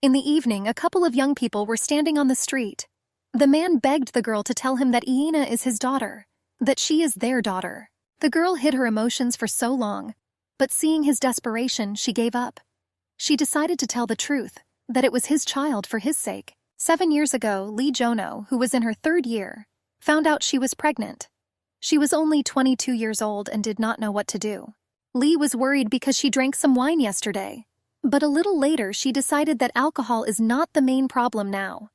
In the evening, a couple of young people were standing on the street. The man begged the girl to tell him that Iena is his daughter, that she is their daughter. The girl hid her emotions for so long, but seeing his desperation, she gave up. She decided to tell the truth, that it was his child for his sake. 7 years ago, Lee Jono, who was in her 3rd year, found out she was pregnant. She was only 22 years old and did not know what to do. Lee was worried because she drank some wine yesterday, but a little later she decided that alcohol is not the main problem now.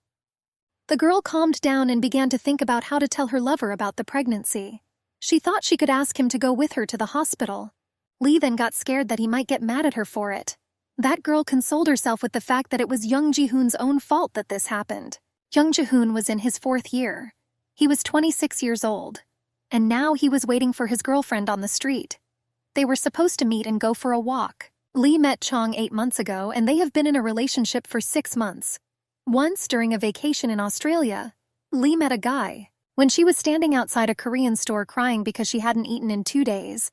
The girl calmed down and began to think about how to tell her lover about the pregnancy. She thought she could ask him to go with her to the hospital. Lee then got scared that he might get mad at her for it. That girl consoled herself with the fact that it was Young Ji-hoon's own fault that this happened. Young Ji-hoon was in his 4th year. He was 26 years old, and now he was waiting for his girlfriend on the street. They were supposed to meet and go for a walk. Lee met Chong 8 months ago, and they have been in a relationship for 6 months. Once, during a vacation in Australia, Lee met a guy. When she was standing outside a Korean store crying because she hadn't eaten in 2 days,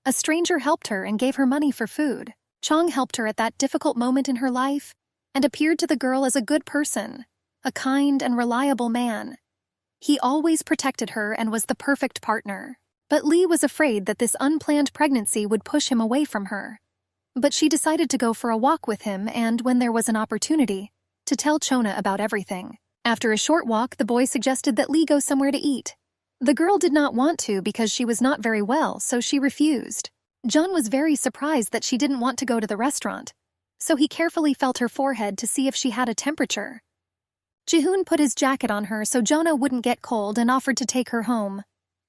a stranger helped her and gave her money for food. Chong helped her at that difficult moment in her life and appeared to the girl as a good person, a kind and reliable man. He always protected her and was the perfect partner. But Lee was afraid that this unplanned pregnancy would push him away from her. But she decided to go for a walk with him and, when there was an opportunity, to tell Chona about everything. After a short walk, the boy suggested that Lee go somewhere to eat. The girl did not want to because she was not very well, so she refused. John was very surprised that she didn't want to go to the restaurant, so he carefully felt her forehead to see if she had a temperature. Ji-hoon put his jacket on her so Jonah wouldn't get cold and offered to take her home.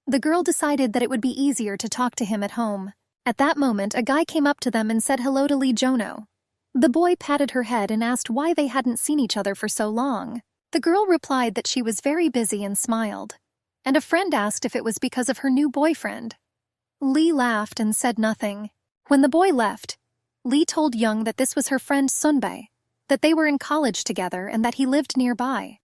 The girl decided that it would be easier to talk to him at home. At that moment, a guy came up to them and said hello to Lee Jono. The boy patted her head and asked why they hadn't seen each other for so long. The girl replied that she was very busy and smiled, and a friend asked if it was because of her new boyfriend. Lee laughed and said nothing. When the boy left, Lee told Young that this was her friend Sunbae, that they were in college together and that he lived nearby.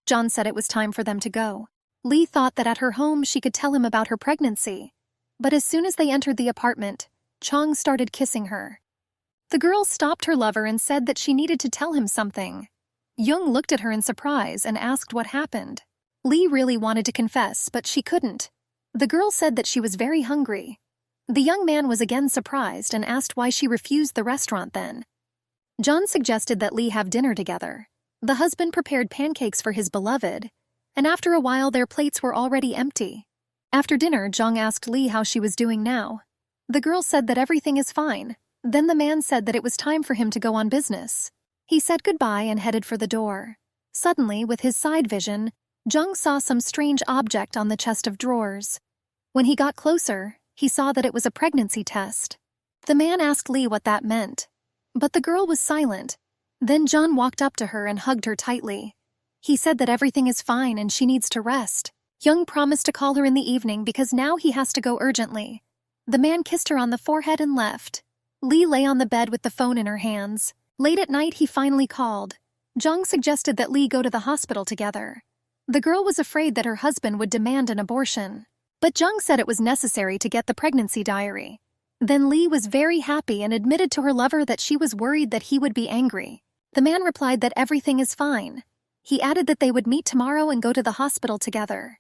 John said it was time for them to go. Lee thought that at her home she could tell him about her pregnancy, but as soon as they entered the apartment, Chong started kissing her. The girl stopped her lover and said that she needed to tell him something. Young looked at her in surprise and asked what happened. Lee really wanted to confess, but she couldn't. The girl said that she was very hungry. The young man was again surprised and asked why she refused the restaurant then. John suggested that Lee have dinner together. The husband prepared pancakes for his beloved, and after a while their plates were already empty. After dinner, Jong asked Lee how she was doing now. The girl said that everything is fine. Then the man said that it was time for him to go on business. He said goodbye and headed for the door. Suddenly, with his side vision, Jung saw some strange object on the chest of drawers. When he got closer, he saw that it was a pregnancy test. The man asked Lee what that meant, but the girl was silent. Then John walked up to her and hugged her tightly. He said that everything is fine and she needs to rest. Young promised to call her in the evening because now he has to go urgently. The man kissed her on the forehead and left. Lee lay on the bed with the phone in her hands. Late at night, he finally called. Jung suggested that Lee go to the hospital together. The girl was afraid that her husband would demand an abortion, but Jung said it was necessary to get the pregnancy diary. Then Lee was very happy and admitted to her lover that she was worried that he would be angry. The man replied that everything is fine. He added that they would meet tomorrow and go to the hospital together.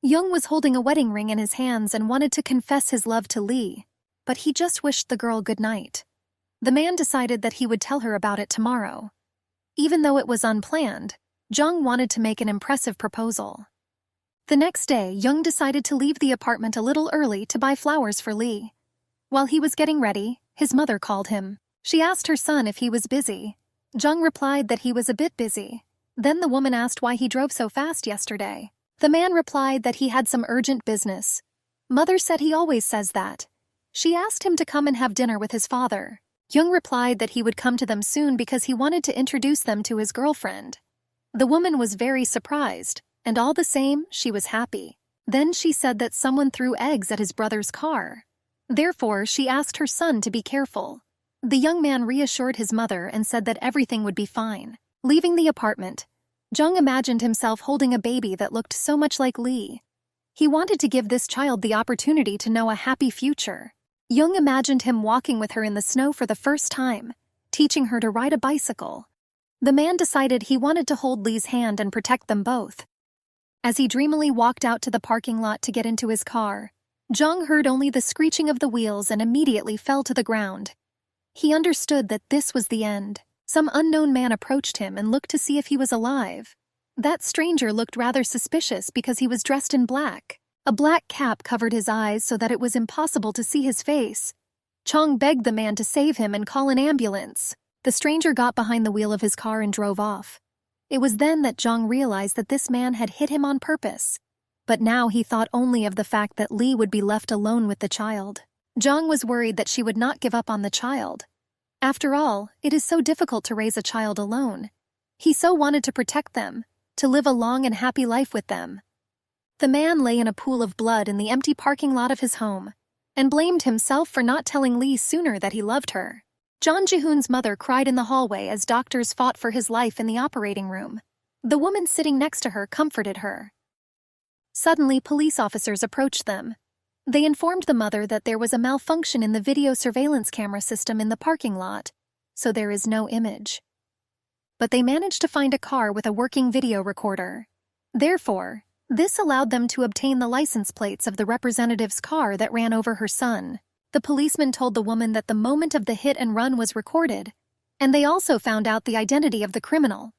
Young was holding a wedding ring in his hands and wanted to confess his love to Lee, but he just wished the girl good night. The man decided that he would tell her about it tomorrow. Even though it was unplanned, Jung wanted to make an impressive proposal. The next day, Young decided to leave the apartment a little early to buy flowers for Lee. While he was getting ready, his mother called him. She asked her son if he was busy. Jung replied that he was a bit busy. Then the woman asked why he drove so fast yesterday. The man replied that he had some urgent business. Mother said he always says that. She asked him to come and have dinner with his father. Young replied that he would come to them soon because he wanted to introduce them to his girlfriend. The woman was very surprised, and all the same, she was happy. Then she said that someone threw eggs at his brother's car. Therefore, she asked her son to be careful. The young man reassured his mother and said that everything would be fine. Leaving the apartment, Jung imagined himself holding a baby that looked so much like Lee. He wanted to give this child the opportunity to know a happy future. Jung imagined him walking with her in the snow for the first time, teaching her to ride a bicycle. The man decided he wanted to hold Lee's hand and protect them both. As he dreamily walked out to the parking lot to get into his car, Jung heard only the screeching of the wheels and immediately fell to the ground. He understood that this was the end. Some unknown man approached him and looked to see if he was alive. That stranger looked rather suspicious because he was dressed in black. A black cap covered his eyes so that it was impossible to see his face. Chong begged the man to save him and call an ambulance. The stranger got behind the wheel of his car and drove off. It was then that Jong realized that this man had hit him on purpose. But now he thought only of the fact that Lee would be left alone with the child. Jong was worried that she would not give up on the child. After all, it is so difficult to raise a child alone. He so wanted to protect them, to live a long and happy life with them. The man lay in a pool of blood in the empty parking lot of his home, and blamed himself for not telling Lee sooner that he loved her. John Ji-hoon's mother cried in the hallway as doctors fought for his life in the operating room. The woman sitting next to her comforted her. Suddenly, police officers approached them. They informed the mother that there was a malfunction in the video surveillance camera system in the parking lot, so there is no image. But they managed to find a car with a working video recorder. Therefore, this allowed them to obtain the license plates of the representative's car that ran over her son. The policeman told the woman that the moment of the hit and run was recorded, and they also found out the identity of the criminal.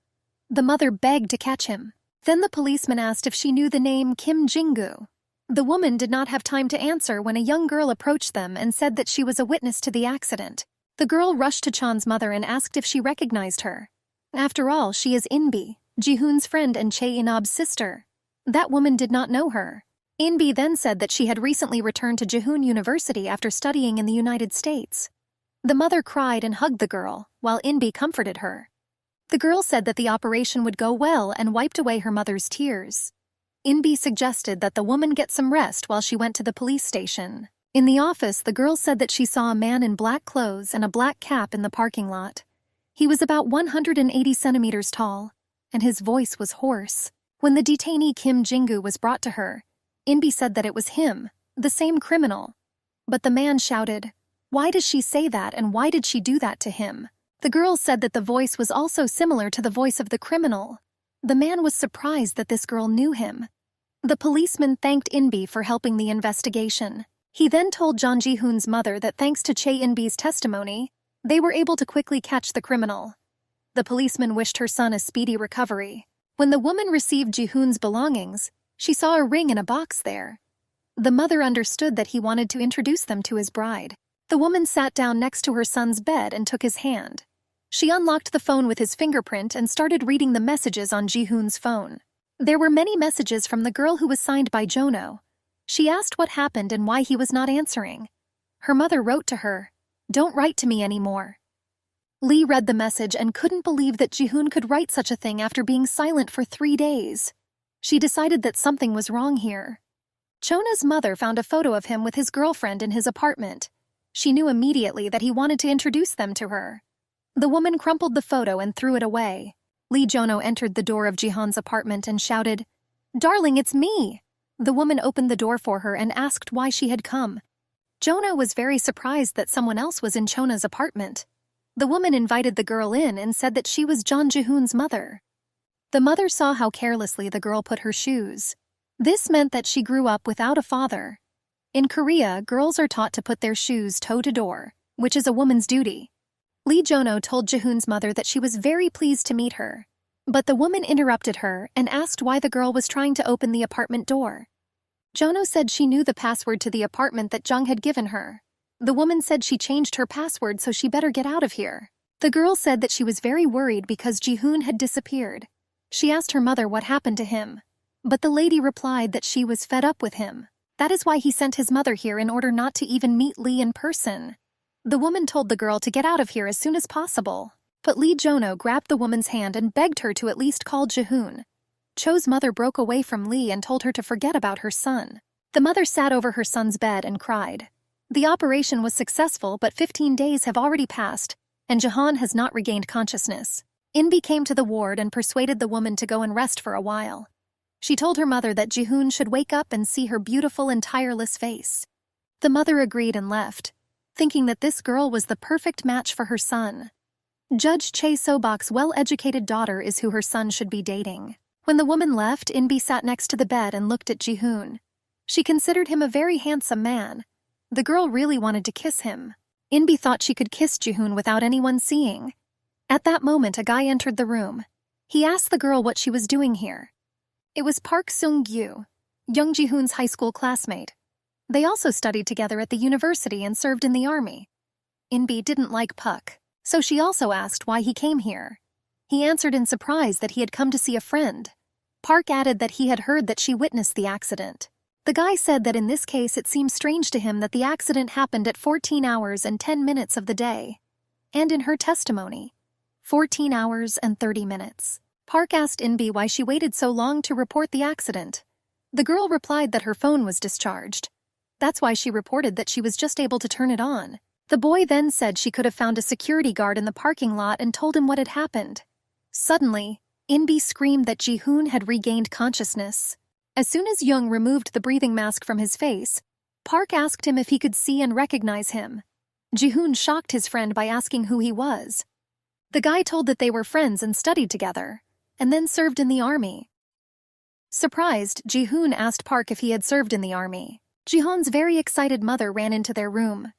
The mother begged to catch him. Then the policeman asked if she knew the name Kim Jin-gu. The woman did not have time to answer when a young girl approached them and said that she was a witness to the accident. The girl rushed to Chan's mother and asked if she recognized her. After all, she is Inbi, Ji-hoon's friend and Chae In-ob's sister. That woman did not know her. Inbi then said that she had recently returned to Ji-hoon University after studying in the United States. The mother cried and hugged the girl, while Inbi comforted her. The girl said that the operation would go well and wiped away her mother's tears. Inbi suggested that the woman get some rest while she went to the police station. In the office, the girl said that she saw a man in black clothes and a black cap in the parking lot. He was about 180 centimeters tall, and his voice was hoarse. When the detainee Kim Jin-gu was brought to her, Inbi said that it was him, the same criminal. But the man shouted, "Why does she say that and why did she do that to him?" The girl said that the voice was also similar to the voice of the criminal. The man was surprised that this girl knew him. The policeman thanked Inbi for helping the investigation. He then told John Ji-hoon's mother that thanks to Chae Inbi's testimony, they were able to quickly catch the criminal. The policeman wished her son a speedy recovery. When the woman received Ji-hoon's belongings, she saw a ring in a box there. The mother understood that he wanted to introduce them to his bride. The woman sat down next to her son's bed and took his hand. She unlocked the phone with his fingerprint and started reading the messages on Ji-hoon's phone. There were many messages from the girl who was signed by Jono. She asked what happened and why he was not answering. Her mother wrote to her, "Don't write to me anymore." Lee read the message and couldn't believe that Ji-hoon could write such a thing after being silent for 3 days. She decided that something was wrong here. Chona's mother found a photo of him with his girlfriend in his apartment. She knew immediately that he wanted to introduce them to her. The woman crumpled the photo and threw it away. Lee Jono entered the door of Ji-hoon's apartment and shouted, "Darling, it's me!" The woman opened the door for her and asked why she had come. Jono was very surprised that someone else was in Chona's apartment. The woman invited the girl in and said that she was John Ji-hoon's mother. The mother saw how carelessly the girl put her shoes. This meant that she grew up without a father. In Korea, girls are taught to put their shoes toe to door, which is a woman's duty. Lee Jono told Ji-hoon's mother that she was very pleased to meet her. But the woman interrupted her and asked why the girl was trying to open the apartment door. Jono said she knew the password to the apartment that Jung had given her. The woman said she changed her password so she better get out of here. The girl said that she was very worried because Ji-hoon had disappeared. She asked her mother what happened to him. But the lady replied that she was fed up with him. That is why he sent his mother here in order not to even meet Lee in person. The woman told the girl to get out of here as soon as possible. But Lee Jono grabbed the woman's hand and begged her to at least call Ji-hoon. Cho's mother broke away from Lee and told her to forget about her son. The mother sat over her son's bed and cried. The operation was successful, but 15 days have already passed, and Ji-hoon has not regained consciousness. Inbi came to the ward and persuaded the woman to go and rest for a while. She told her mother that Ji-hoon should wake up and see her beautiful and tireless face. The mother agreed and left, thinking that this girl was the perfect match for her son. Judge Chae Sobok's well-educated daughter is who her son should be dating. When the woman left, Inbi sat next to the bed and looked at Ji-hoon. She considered him a very handsome man. The girl really wanted to kiss him. Inbi thought she could kiss Ji-hoon without anyone seeing. At that moment, a guy entered the room. He asked the girl what she was doing here. It was Park Sung-gyu, Young Ji-hoon's high school classmate. They also studied together at the university and served in the army. Inbi didn't like Puck, so she also asked why he came here. He answered in surprise that he had come to see a friend. Park added that he had heard that she witnessed the accident. The guy said that in this case it seems strange to him that the accident happened at 14 hours and 10 minutes of the day. And in her testimony, 14 hours and 30 minutes. Park asked Inbi why she waited so long to report the accident. The girl replied that her phone was discharged. That's why she reported that she was just able to turn it on. The boy then said she could have found a security guard in the parking lot and told him what had happened. Suddenly, Inbi screamed that Ji-hoon had regained consciousness. As soon as Young removed the breathing mask from his face, Park asked him if he could see and recognize him. Ji-hoon shocked his friend by asking who he was. The guy told that they were friends and studied together, and then served in the army. Surprised, Ji-hoon asked Park if he had served in the army. Ji-hoon's very excited mother ran into their room.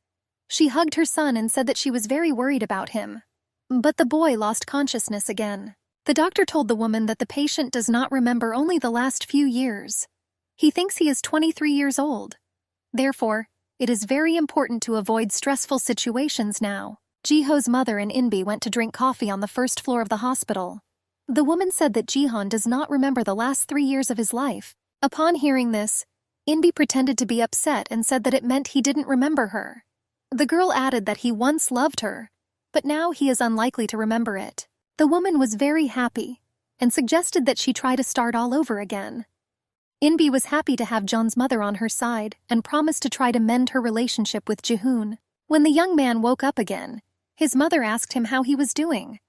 She hugged her son and said that she was very worried about him. But the boy lost consciousness again. The doctor told the woman that the patient does not remember only the last few years. He thinks he is 23 years old. Therefore, it is very important to avoid stressful situations now. Ji-ho's mother and Inbi went to drink coffee on the first floor of the hospital. The woman said that Ji-hoon does not remember the last 3 years of his life. Upon hearing this, Inbi pretended to be upset and said that it meant he didn't remember her. The girl added that he once loved her, but now he is unlikely to remember it. The woman was very happy and suggested that she try to start all over again. Inbi was happy to have Jeon's mother on her side and promised to try to mend her relationship with Ji-hoon. When the young man woke up again, his mother asked him how he was doing.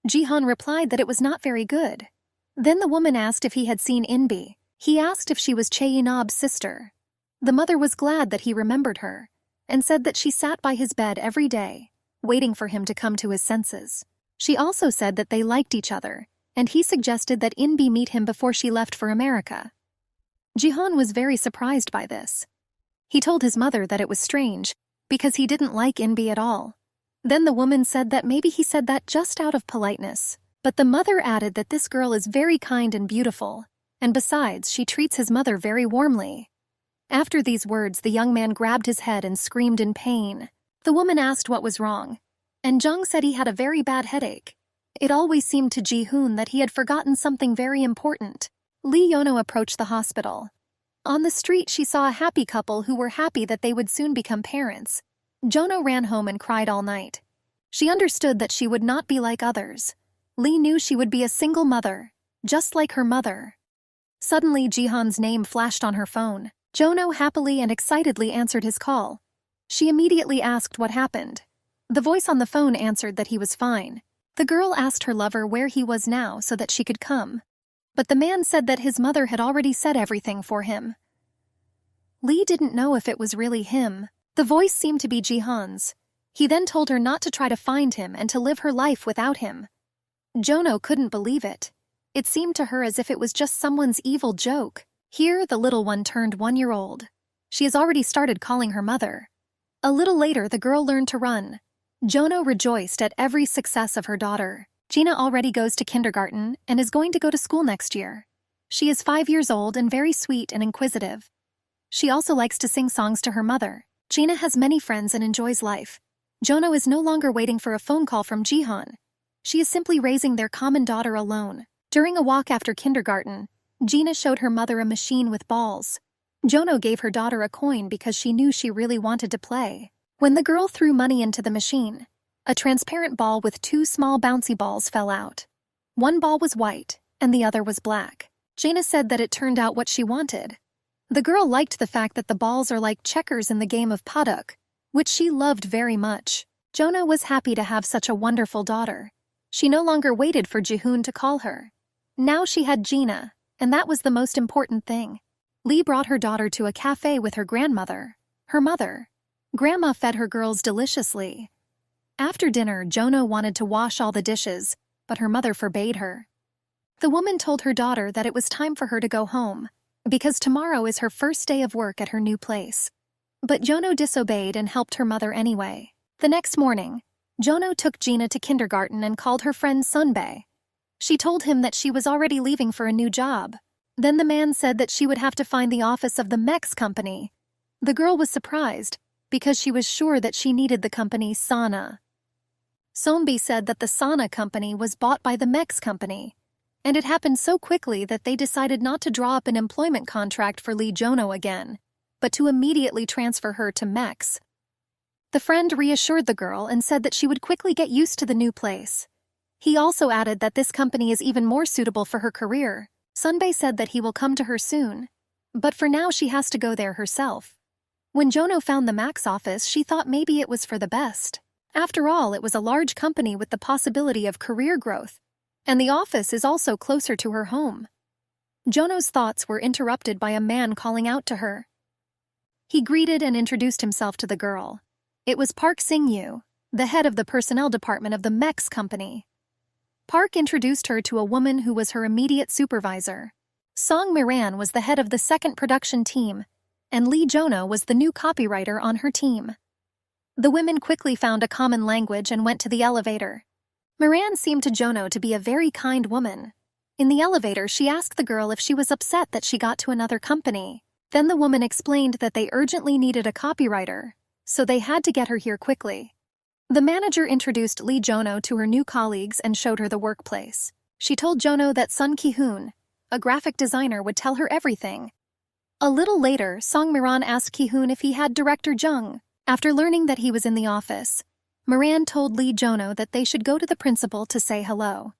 Ji-hoon replied that it was not very good. Then the woman asked if he had seen Inbi. He asked if she was Chae-inob's sister. The mother was glad that he remembered her and said that she sat by his bed every day, waiting for him to come to his senses. She also said that they liked each other, and he suggested that Inbi meet him before she left for America. Ji-hoon was very surprised by this. He told his mother that it was strange, because he didn't like Inbi at all. Then the woman said that maybe he said that just out of politeness. But the mother added that this girl is very kind and beautiful, and besides, she treats his mother very warmly. After these words, the young man grabbed his head and screamed in pain. The woman asked what was wrong, and Jung said he had a very bad headache. It always seemed to Ji-hoon that he had forgotten something very important. Lee Yono approached the hospital. On the street, she saw a happy couple who were happy that they would soon become parents. Jono ran home and cried all night. She understood that she would not be like others. Lee knew she would be a single mother, just like her mother. Suddenly, Ji-hoon's name flashed on her phone. Jono happily and excitedly answered his call. She immediately asked what happened. The voice on the phone answered that he was fine. The girl asked her lover where he was now so that she could come. But the man said that his mother had already said everything for him. Lee didn't know if it was really him. The voice seemed to be Ji-hoon's. He then told her not to try to find him and to live her life without him. Jono couldn't believe it. It seemed to her as if it was just someone's evil joke. Here, the little one turned 1 year old. She has already started calling her mother. A little later, the girl learned to run. Jono rejoiced at every success of her daughter. Gina already goes to kindergarten and is going to go to school next year. She is 5 years old and very sweet and inquisitive. She also likes to sing songs to her mother. Gina has many friends and enjoys life. Jono is no longer waiting for a phone call from Ji-hoon. She is simply raising their common daughter alone. During a walk after kindergarten, Gina showed her mother a machine with balls. Jono gave her daughter a coin because she knew she really wanted to play. When the girl threw money into the machine, a transparent ball with 2 small bouncy balls fell out. One ball was white, and the other was black. Gina said that it turned out what she wanted. The girl liked the fact that the balls are like checkers in the game of paduk, which she loved very much. Jono was happy to have such a wonderful daughter. She no longer waited for Ji-hoon to call her. Now she had Gina, and that was the most important thing. Lee brought her daughter to a cafe with her grandmother, her mother. Grandma fed her girls deliciously. After dinner, Jono wanted to wash all the dishes, but her mother forbade her. The woman told her daughter that it was time for her to go home, because tomorrow is her first day of work at her new place. But Jono disobeyed and helped her mother anyway. The next morning, Jono took Gina to kindergarten and called her friend Sunbae. She told him that she was already leaving for a new job. Then the man said that she would have to find the office of the Mex company. The girl was surprised, because she was sure that she needed the company Sana. Sombi said that the Sana company was bought by the Mex company, and it happened so quickly that they decided not to draw up an employment contract for Lee Jono again, but to immediately transfer her to Mex. The friend reassured the girl and said that she would quickly get used to the new place. He also added that this company is even more suitable for her career. Sunbae said that he will come to her soon, but for now she has to go there herself. When Jono found the Max office, she thought maybe it was for the best. After all, it was a large company with the possibility of career growth, and the office is also closer to her home. Jono's thoughts were interrupted by a man calling out to her. He greeted and introduced himself to the girl. It was Park Sing-yu, the head of the personnel department of the Mex company. Park introduced her to a woman who was her immediate supervisor. Song Miran was the head of the second production team, and Lee Jono was the new copywriter on her team. The women quickly found a common language and went to the elevator. Miran seemed to Jono to be a very kind woman. In the elevator, she asked the girl if she was upset that she got to another company. Then the woman explained that they urgently needed a copywriter, so they had to get her here quickly. The manager introduced Lee Jono to her new colleagues and showed her the workplace. She told Jono that Sun Ki-hoon, a graphic designer, would tell her everything. A little later, Song Miran asked Ki-hoon if he had Director Jung. After learning that he was in the office, Miran told Lee Jono that they should go to the principal to say hello.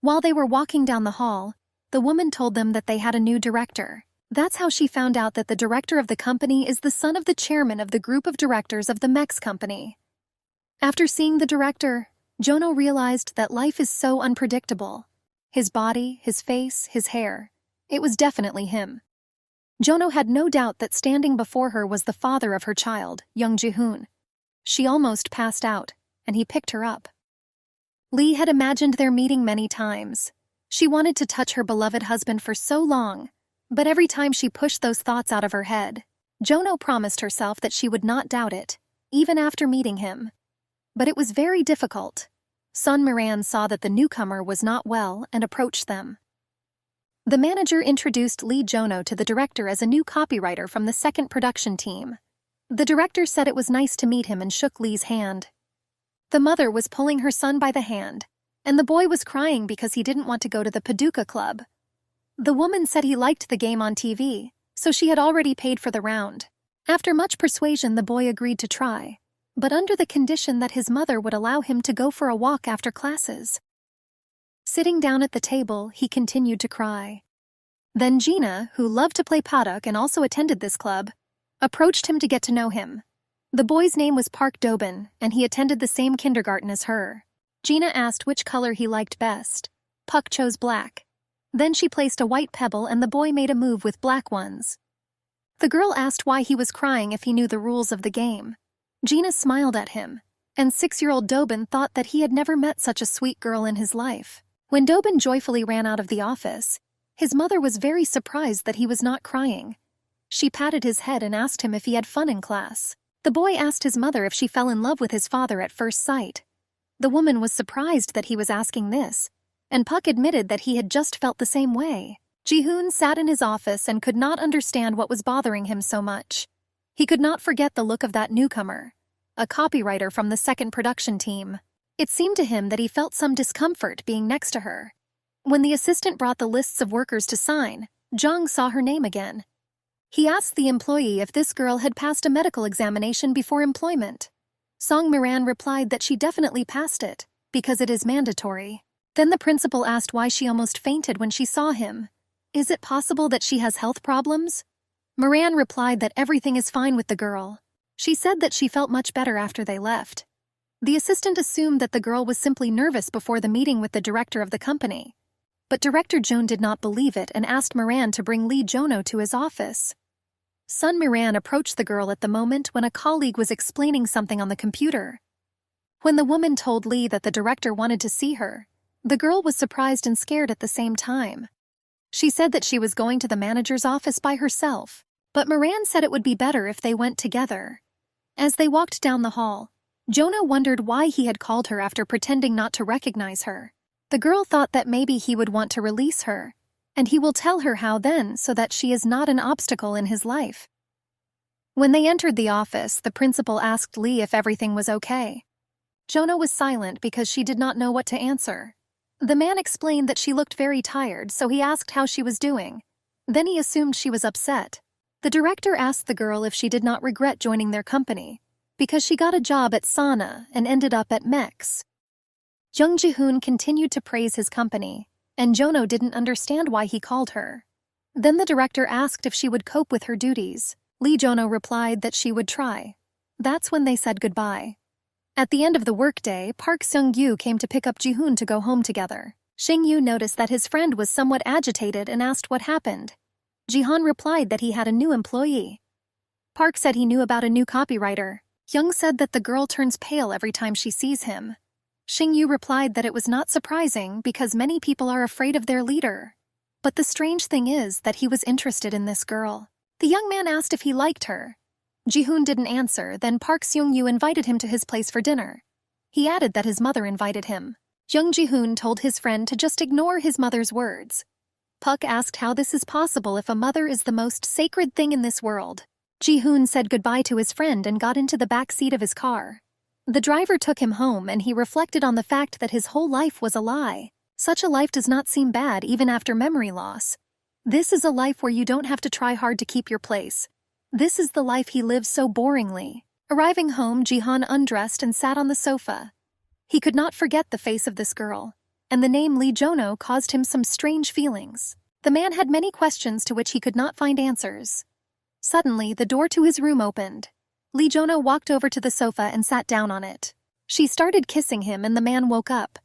While they were walking down the hall, the woman told them that they had a new director. That's how she found out that the director of the company is the son of the chairman of the group of directors of the Mex company. After seeing the director, Jono realized that life is so unpredictable. His body, his face, his hair. It was definitely him. Jono had no doubt that standing before her was the father of her child, Young Ji-hoon. She almost passed out, and he picked her up. Lee had imagined their meeting many times. She wanted to touch her beloved husband for so long, but every time she pushed those thoughts out of her head, Jono promised herself that she would not doubt it, even after meeting him. But it was very difficult. Sun Miran saw that the newcomer was not well and approached them. The manager introduced Lee Jono to the director as a new copywriter from the second production team. The director said it was nice to meet him and shook Lee's hand. The mother was pulling her son by the hand, and the boy was crying because he didn't want to go to the Paducah Club. The woman said he liked the game on TV, so she had already paid for the round. After much persuasion, the boy agreed to try, but under the condition that his mother would allow him to go for a walk after classes. Sitting down at the table, he continued to cry. Then Gina, who loved to play paddock and also attended this club, approached him to get to know him. The boy's name was Park Dobin, and he attended the same kindergarten as her. Gina asked which color he liked best. Puck chose black. Then she placed a white pebble and the boy made a move with black ones. The girl asked why he was crying if he knew the rules of the game. Gina smiled at him, and 6-year-old Dobin thought that he had never met such a sweet girl in his life. When Dobin joyfully ran out of the office, his mother was very surprised that he was not crying. She patted his head and asked him if he had fun in class. The boy asked his mother if she fell in love with his father at first sight. The woman was surprised that he was asking this, and Puck admitted that he had just felt the same way. Ji-hoon sat in his office and could not understand what was bothering him so much. He could not forget the look of that newcomer, a copywriter from the second production team. It seemed to him that he felt some discomfort being next to her. When the assistant brought the lists of workers to sign, Jung saw her name again. He asked the employee if this girl had passed a medical examination before employment. Song Miran replied that she definitely passed it, because it is mandatory. Then the principal asked why she almost fainted when she saw him. Is it possible that she has health problems? Miran replied that everything is fine with the girl. She said that she felt much better after they left. The assistant assumed that the girl was simply nervous before the meeting with the director of the company. But Director Joan did not believe it and asked Miran to bring Lee Jono to his office. Sun Miran approached the girl at the moment when a colleague was explaining something on the computer. When the woman told Lee that the director wanted to see her, the girl was surprised and scared at the same time. She said that she was going to the manager's office by herself, but Moran said it would be better if they went together. As they walked down the hall, Jonah wondered why he had called her after pretending not to recognize her. The girl thought that maybe he would want to release her, and he will tell her how then so that she is not an obstacle in his life. When they entered the office, the principal asked Lee if everything was okay. Jonah was silent because she did not know what to answer. The man explained that she looked very tired, so he asked how she was doing. Then he assumed she was upset. The director asked the girl if she did not regret joining their company, because she got a job at Sana and ended up at Mex. Jung Ji-hoon continued to praise his company, and Jonah didn't understand why he called her. Then the director asked if she would cope with her duties. Lee Jonah replied that she would try. That's when they said goodbye. At the end of the workday, Park Seung-yu came to pick up Ji-hoon to go home together. Shing-yu noticed that his friend was somewhat agitated and asked what happened. Ji-hoon replied that he had a new employee. Park said he knew about a new copywriter. Young said that the girl turns pale every time she sees him. Shing-yu replied that it was not surprising because many people are afraid of their leader. But the strange thing is that he was interested in this girl. The young man asked if he liked her. Ji-hoon didn't answer, then Park Seung-yu invited him to his place for dinner. He added that his mother invited him. Young Ji-hoon told his friend to just ignore his mother's words. Puck asked how this is possible if a mother is the most sacred thing in this world. Ji-hoon said goodbye to his friend and got into the back seat of his car. The driver took him home and he reflected on the fact that his whole life was a lie. Such a life does not seem bad even after memory loss. This is a life where you don't have to try hard to keep your place. This is the life he lives so boringly. Arriving home, Ji-hoon undressed and sat on the sofa. He could not forget the face of this girl, and the name Lee Jonah caused him some strange feelings. The man had many questions to which he could not find answers. Suddenly, the door to his room opened. Lee Jonah walked over to the sofa and sat down on it. She started kissing him and the man woke up.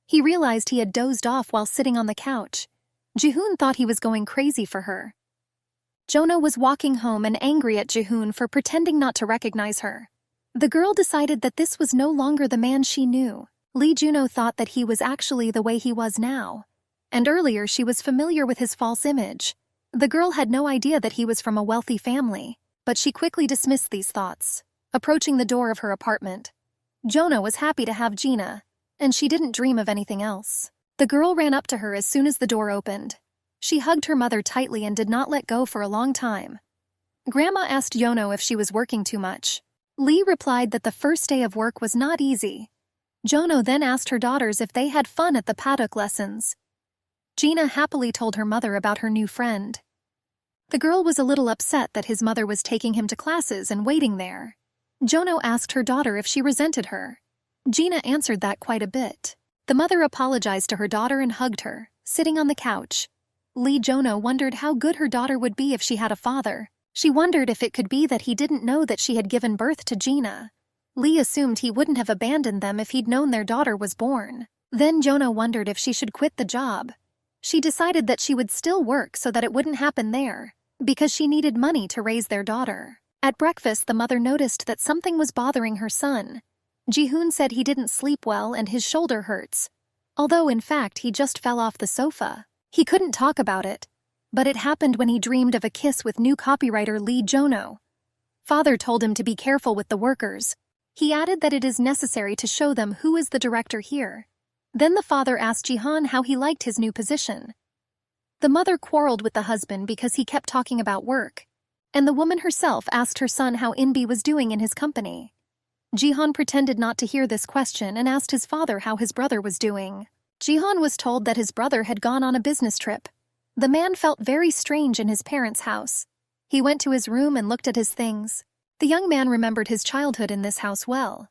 He realized he had dozed off while sitting on the couch. Ji-hoon thought he was going crazy for her. Jonah was walking home and angry at Ji-hoon for pretending not to recognize her. The girl decided that this was no longer the man she knew. Lee Junho thought that he was actually the way he was now. And earlier she was familiar with his false image. The girl had no idea that he was from a wealthy family, but she quickly dismissed these thoughts. Approaching the door of her apartment, Jonah was happy to have Gina, and she didn't dream of anything else. The girl ran up to her as soon as the door opened. She hugged her mother tightly and did not let go for a long time. Grandma asked Yono if she was working too much. Lee replied that the first day of work was not easy. Jono then asked her daughters if they had fun at the paddock lessons. Gina happily told her mother about her new friend. The girl was a little upset that his mother was taking him to classes and waiting there. Jono asked her daughter if she resented her. Gina answered that quite a bit. The mother apologized to her daughter and hugged her, sitting on the couch. Lee Jono wondered how good her daughter would be if she had a father. She wondered if it could be that he didn't know that she had given birth to Gina. Lee assumed he wouldn't have abandoned them if he'd known their daughter was born. Then Jono wondered if she should quit the job. She decided that she would still work so that it wouldn't happen there, because she needed money to raise their daughter. At breakfast, the mother noticed that something was bothering her son. Ji-hoon said he didn't sleep well and his shoulder hurts, although in fact he just fell off the sofa. He couldn't talk about it, but it happened when he dreamed of a kiss with new copywriter Lee Jono. Father told him to be careful with the workers. He added that it is necessary to show them who is the director here. Then the father asked Ji-hoon how he liked his new position. The mother quarreled with the husband because he kept talking about work, and the woman herself asked her son how Inbi was doing in his company. Ji-hoon pretended not to hear this question and asked his father how his brother was doing. Ji-hoon was told that his brother had gone on a business trip. The man felt very strange in his parents' house. He went to his room and looked at his things. The young man remembered his childhood in this house well.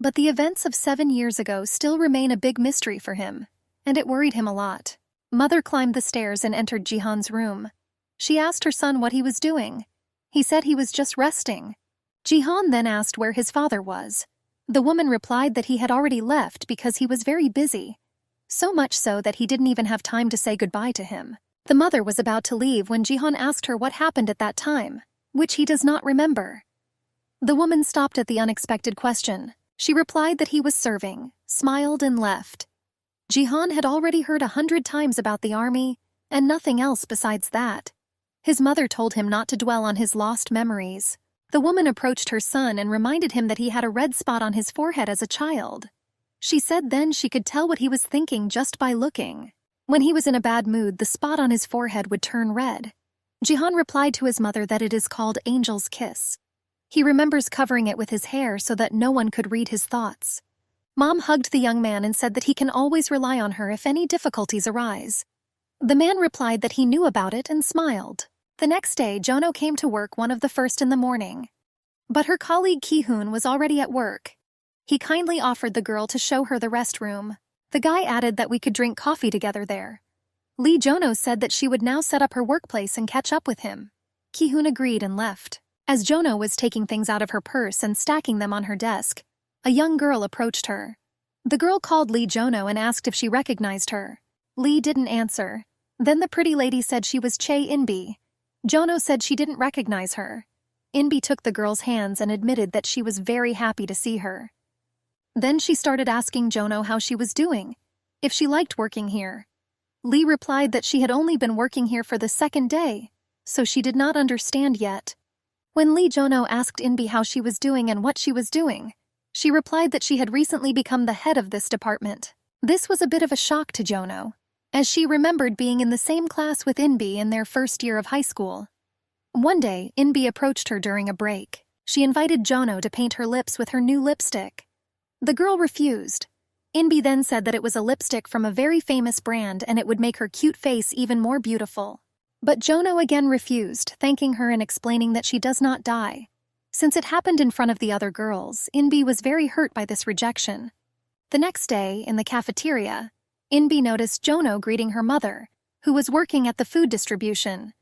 But the events of 7 years ago still remain a big mystery for him, and it worried him a lot. Mother climbed the stairs and entered Ji-hoon's room. She asked her son what he was doing. He said he was just resting. Ji-hoon then asked where his father was. The woman replied that he had already left because he was very busy, so much so that he didn't even have time to say goodbye to him. The mother was about to leave when Ji-hoon asked her what happened at that time, which he does not remember. The woman stopped at the unexpected question. She replied that he was serving, smiled and left. Jihan had already heard 100 times about the army, and nothing else besides that. His mother told him not to dwell on his lost memories. The woman approached her son and reminded him that he had a red spot on his forehead as a child. She said then she could tell what he was thinking just by looking. When he was in a bad mood, the spot on his forehead would turn red. Jihan replied to his mother that it is called Angel's Kiss. He remembers covering it with his hair so that no one could read his thoughts. Mom hugged the young man and said that he can always rely on her if any difficulties arise. The man replied that he knew about it and smiled. The next day, Jono came to work one of the first in the morning. But her colleague Ki-hoon was already at work. He kindly offered the girl to show her the restroom. The guy added that we could drink coffee together there. Lee Jono said that she would now set up her workplace and catch up with him. Ki-hoon agreed and left. As Jono was taking things out of her purse and stacking them on her desk, a young girl approached her. The girl called Lee Jono and asked if she recognized her. Lee didn't answer. Then the pretty lady said she was Chae Inbi. Jono said she didn't recognize her. Inbi took the girl's hands and admitted that she was very happy to see her. Then she started asking Jono how she was doing, if she liked working here. Lee replied that she had only been working here for the second day, so she did not understand yet. When Lee Jono asked Inbi how she was doing and what she was doing, she replied that she had recently become the head of this department. This was a bit of a shock to Jono, as she remembered being in the same class with Inbi in their first year of high school. One day, Inbi approached her during a break. She invited Jono to paint her lips with her new lipstick. The girl refused. Inbi then said that it was a lipstick from a very famous brand and it would make her cute face even more beautiful. But Jono again refused, thanking her and explaining that she does not die. Since it happened in front of the other girls, Inbi was very hurt by this rejection. The next day, in the cafeteria, Inbi noticed Jono greeting her mother, who was working at the food distribution.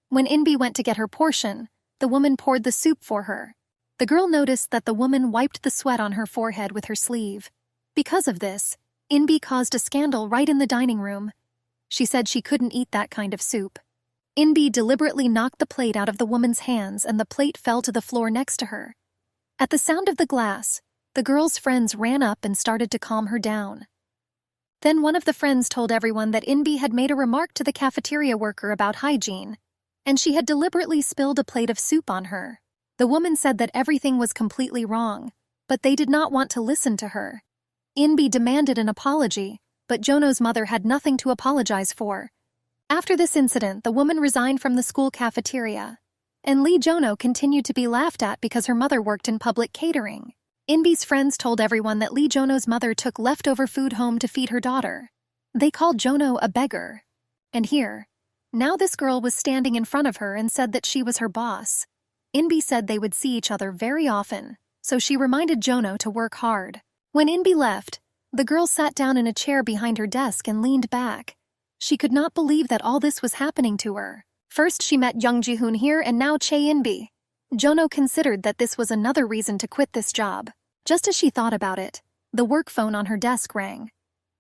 When Inbi went to get her portion, the woman poured the soup for her. The girl noticed that the woman wiped the sweat on her forehead with her sleeve. Because of this, Inbi caused a scandal right in the dining room. She said she couldn't eat that kind of soup. Inbi deliberately knocked the plate out of the woman's hands and the plate fell to the floor next to her. At the sound of the glass, the girl's friends ran up and started to calm her down. Then one of the friends told everyone that Inbi had made a remark to the cafeteria worker about hygiene, and she had deliberately spilled a plate of soup on her. The woman said that everything was completely wrong, but they did not want to listen to her. Inbi demanded an apology, but Jono's mother had nothing to apologize for. After this incident, the woman resigned from the school cafeteria, and Lee Jono continued to be laughed at because her mother worked in public catering. Inbi's friends told everyone that Lee Jono's mother took leftover food home to feed her daughter. They called Jono a beggar. And here, now this girl was standing in front of her and said that she was her boss. Inbi said they would see each other very often, so she reminded Jono to work hard. When Inbi left, the girl sat down in a chair behind her desk and leaned back. She could not believe that all this was happening to her. First she met Young Ji-hoon here and now Chae Inbi. Jono considered that this was another reason to quit this job. Just as she thought about it, the work phone on her desk rang.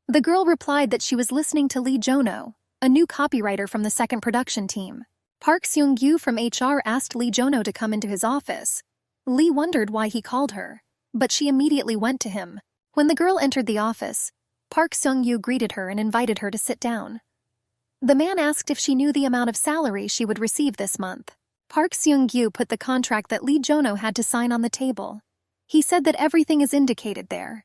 The girl replied that she was listening to Lee Jono, a new copywriter from the second production team. Park Seung-gyu from HR asked Lee Jono to come into his office. Lee wondered why he called her, but she immediately went to him. When the girl entered the office, Park Seung-gyu greeted her and invited her to sit down. The man asked if she knew the amount of salary she would receive this month. Park Seung-gyu put the contract that Lee Jono had to sign on the table. He said that everything is indicated there.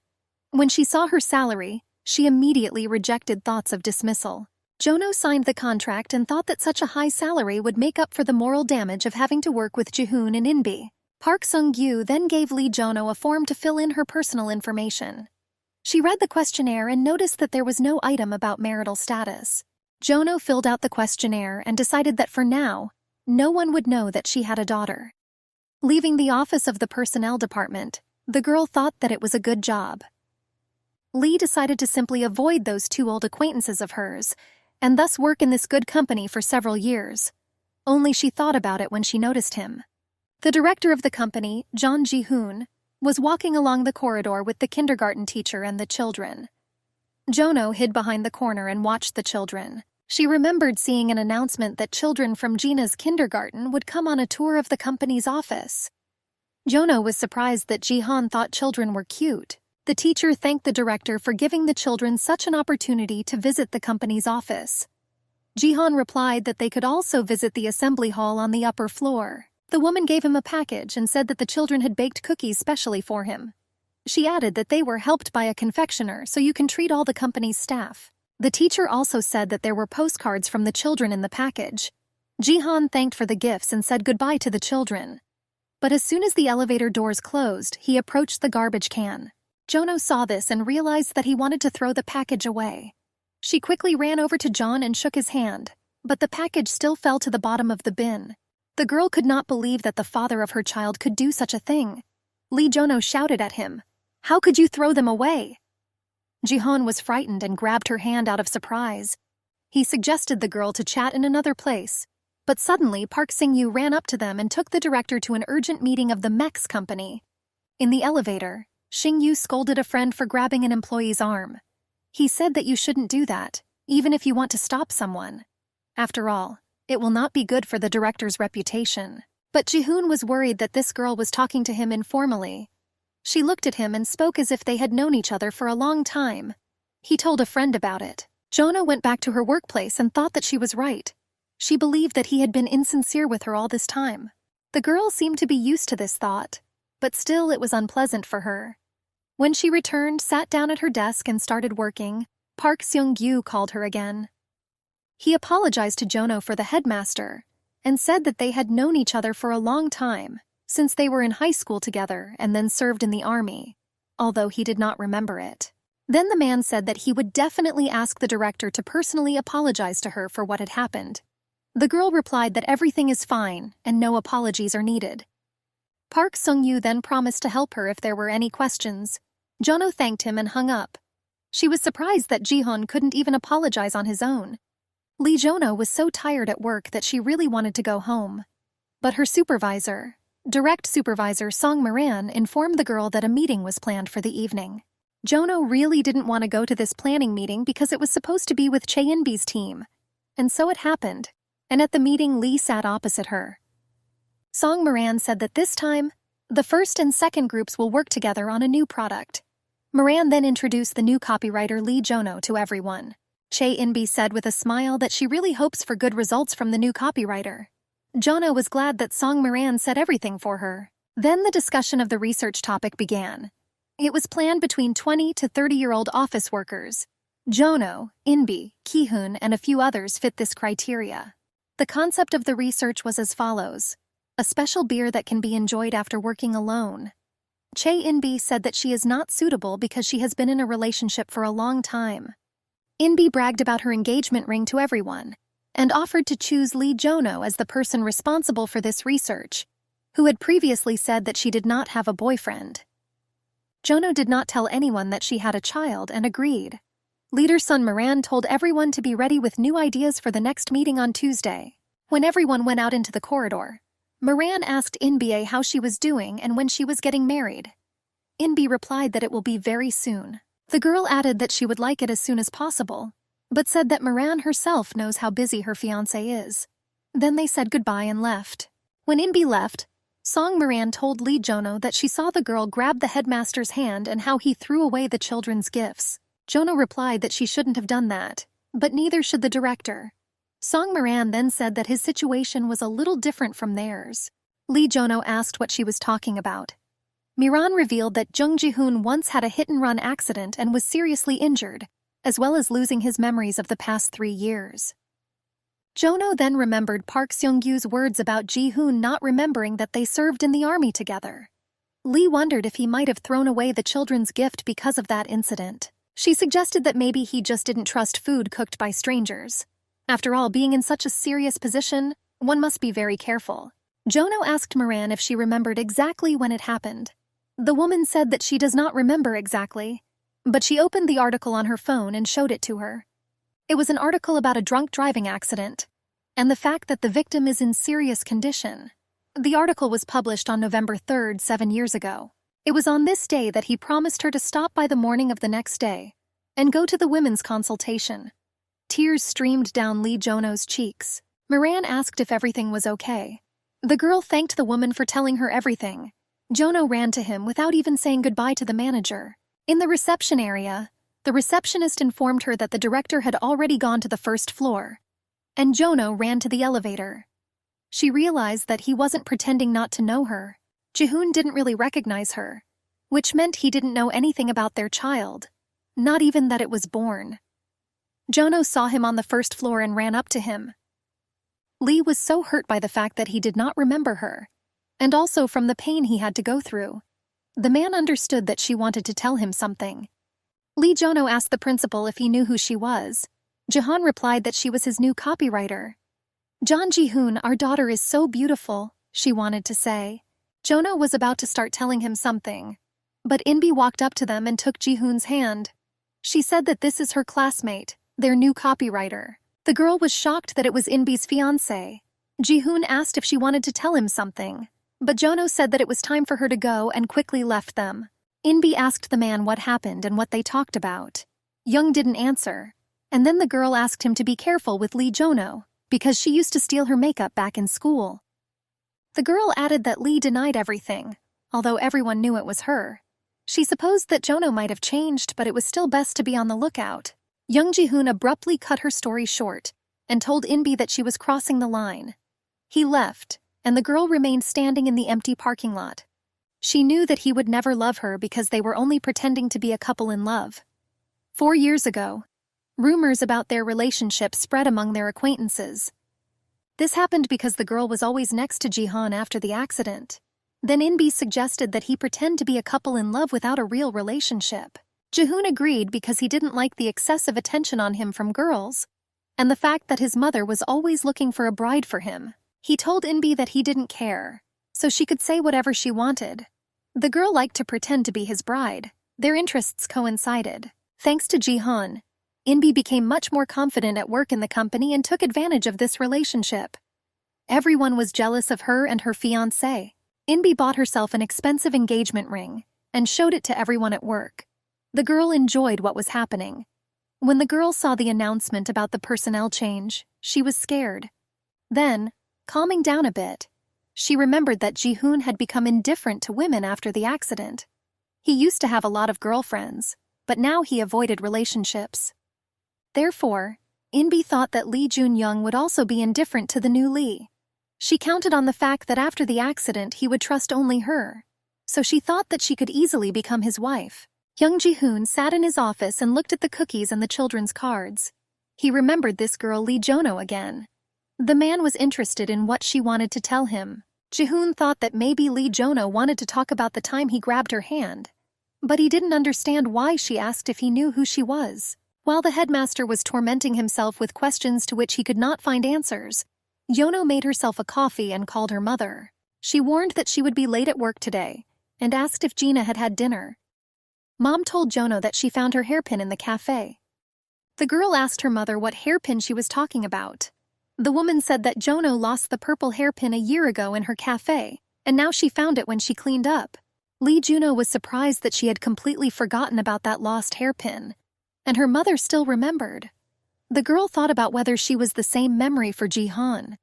When she saw her salary, she immediately rejected thoughts of dismissal. Jono signed the contract and thought that such a high salary would make up for the moral damage of having to work with Ji-hoon and Inbi. Park Seung-gyu then gave Lee Jono a form to fill in her personal information. She read the questionnaire and noticed that there was no item about marital status. Jono filled out the questionnaire and decided that for now, no one would know that she had a daughter. Leaving the office of the personnel department, the girl thought that it was a good job. Lee decided to simply avoid those two old acquaintances of hers, and thus work in this good company for several years. Only she thought about it when she noticed him. The director of the company, John Ji-hoon, was walking along the corridor with the kindergarten teacher and the children. Jono hid behind the corner and watched the children. She remembered seeing an announcement that children from Gina's kindergarten would come on a tour of the company's office. Jono was surprised that Jihan thought children were cute. The teacher thanked the director for giving the children such an opportunity to visit the company's office. Jihan replied that they could also visit the assembly hall on the upper floor. The woman gave him a package and said that the children had baked cookies specially for him. She added that they were helped by a confectioner, so you can treat all the company's staff. The teacher also said that there were postcards from the children in the package. Jihan thanked for the gifts and said goodbye to the children. But as soon as the elevator doors closed, he approached the garbage can. Jono saw this and realized that he wanted to throw the package away. She quickly ran over to John and shook his hand, but the package still fell to the bottom of the bin. The girl could not believe that the father of her child could do such a thing. Lee Jono shouted at him, "How could you throw them away?" Jihan was frightened and grabbed her hand out of surprise. He suggested the girl to chat in another place, but suddenly Park Sing-yu ran up to them and took the director to an urgent meeting of the Mex company. In the elevator, Xing-yu scolded a friend for grabbing an employee's arm. He said that you shouldn't do that, even if you want to stop someone. After all, it will not be good for the director's reputation. But Ji-hoon was worried that this girl was talking to him informally. She looked at him and spoke as if they had known each other for a long time. He told a friend about it. Jonah went back to her workplace and thought that she was right. She believed that he had been insincere with her all this time. The girl seemed to be used to this thought, but still it was unpleasant for her. When she returned, sat down at her desk and started working, Park Seung-gyu called her again. He apologized to Jono for the headmaster and said that they had known each other for a long time, since they were in high school together and then served in the army, although he did not remember it. Then the man said that he would definitely ask the director to personally apologize to her for what had happened. The girl replied that everything is fine and no apologies are needed. Park Seung-yu then promised to help her if there were any questions. Jono thanked him and hung up. She was surprised that Ji-hoon couldn't even apologize on his own. Lee Jono was so tired at work that she really wanted to go home. But her direct supervisor Song Moran informed the girl that a meeting was planned for the evening. Jono really didn't want to go to this planning meeting because it was supposed to be with Chae In-bi's team. And so it happened, and at the meeting Lee sat opposite her. Song Moran said that this time, the first and second groups will work together on a new product. Moran then introduced the new copywriter Lee Jono to everyone. Chae In-bi said with a smile that she really hopes for good results from the new copywriter. Jono was glad that Song Moran said everything for her. Then the discussion of the research topic began. It was planned between 20 to 30-year-old office workers. Jono, In-bi, Ki-hoon, and a few others fit this criteria. The concept of the research was as follows: a special beer that can be enjoyed after working alone. Chae In-bi said that she is not suitable because she has been in a relationship for a long time. In-bi bragged about her engagement ring to everyone and offered to choose Lee Jono as the person responsible for this research, who had previously said that she did not have a boyfriend. Jono did not tell anyone that she had a child and agreed. Leader Sun Moran told everyone to be ready with new ideas for the next meeting on Tuesday. When everyone went out into the corridor, Moran asked In-bi how she was doing and when she was getting married. In-bi replied that it will be very soon. The girl added that she would like it as soon as possible, but said that Moran herself knows how busy her fiancé is. Then they said goodbye and left. When In-bi left, Song Moran told Lee Jono that she saw the girl grab the headmaster's hand and how he threw away the children's gifts. Jono replied that she shouldn't have done that, but neither should the director. Song Moran then said that his situation was a little different from theirs. Lee Jono asked what she was talking about. Miran revealed that Jung Ji-hoon once had a hit-and-run accident and was seriously injured, as well as losing his memories of the past 3 years. Jono then remembered Park Seung-gyu's words about Ji-hoon not remembering that they served in the army together. Lee wondered if he might have thrown away the children's gift because of that incident. She suggested that maybe he just didn't trust food cooked by strangers. After all, being in such a serious position, one must be very careful. Jono asked Moran if she remembered exactly when it happened. The woman said that she does not remember exactly, but she opened the article on her phone and showed it to her. It was an article about a drunk driving accident, and the fact that the victim is in serious condition. The article was published on November 3rd, 7 years ago. It was on this day that he promised her to stop by the morning of the next day and go to the women's consultation. Tears streamed down Lee Jono's cheeks. Moran asked if everything was okay. The girl thanked the woman for telling her everything. Jono ran to him without even saying goodbye to the manager. In the reception area, the receptionist informed her that the director had already gone to the first floor, and Jono ran to the elevator. She realized that he wasn't pretending not to know her. Jihoon didn't really recognize her, which meant he didn't know anything about their child, not even that it was born. Jono saw him on the first floor and ran up to him. Lee was so hurt by the fact that he did not remember her, and also from the pain he had to go through. The man understood that she wanted to tell him something. Lee Jono asked the principal if he knew who she was. Jihoon replied that she was his new copywriter. "John Jihoon, our daughter is so beautiful," she wanted to say. Jono was about to start telling him something, but Inbi walked up to them and took Jihoon's hand. She said that this is her classmate, their new copywriter. The girl was shocked that it was Inbi's fiancé. Jihoon asked if she wanted to tell him something, but Jono said that it was time for her to go and quickly left them. Inbi asked the man what happened and what they talked about. Young didn't answer, and then the girl asked him to be careful with Lee Jono, because she used to steal her makeup back in school. The girl added that Lee denied everything, although everyone knew it was her. She supposed that Jono might have changed, but it was still best to be on the lookout. Young Jihoon abruptly cut her story short and told Inbi that she was crossing the line. He left, and the girl remained standing in the empty parking lot. She knew that he would never love her because they were only pretending to be a couple in love. 4 years ago, rumors about their relationship spread among their acquaintances. This happened because the girl was always next to Jihoon after the accident. Then Inbi suggested that he pretend to be a couple in love without a real relationship. Jihoon agreed because he didn't like the excessive attention on him from girls, and the fact that his mother was always looking for a bride for him. He told Inbi that he didn't care, so she could say whatever she wanted. The girl liked to pretend to be his bride. Their interests coincided. Thanks to Jihoon, Inbi became much more confident at work in the company and took advantage of this relationship. Everyone was jealous of her and her fiancé. Inbi bought herself an expensive engagement ring and showed it to everyone at work. The girl enjoyed what was happening. When the girl saw the announcement about the personnel change, she was scared. Then, calming down a bit, she remembered that Jihoon had become indifferent to women after the accident. He used to have a lot of girlfriends, but now he avoided relationships. Therefore, Inbi thought that Lee Jun-young would also be indifferent to the new Lee. She counted on the fact that after the accident he would trust only her, so she thought that she could easily become his wife. Young Jihoon sat in his office and looked at the cookies and the children's cards. He remembered this girl Lee Jono again. The man was interested in what she wanted to tell him. Jihoon thought that maybe Lee Jono wanted to talk about the time he grabbed her hand, but he didn't understand why she asked if he knew who she was. While the headmaster was tormenting himself with questions to which he could not find answers, Jono made herself a coffee and called her mother. She warned that she would be late at work today and asked if Gina had had dinner. Mom told Jono that she found her hairpin in the cafe. The girl asked her mother what hairpin she was talking about. The woman said that Jono lost the purple hairpin a year ago in her cafe, and now she found it when she cleaned up. Lee Juno was surprised that she had completely forgotten about that lost hairpin, and her mother still remembered. The girl thought about whether she was the same memory for Jihoon.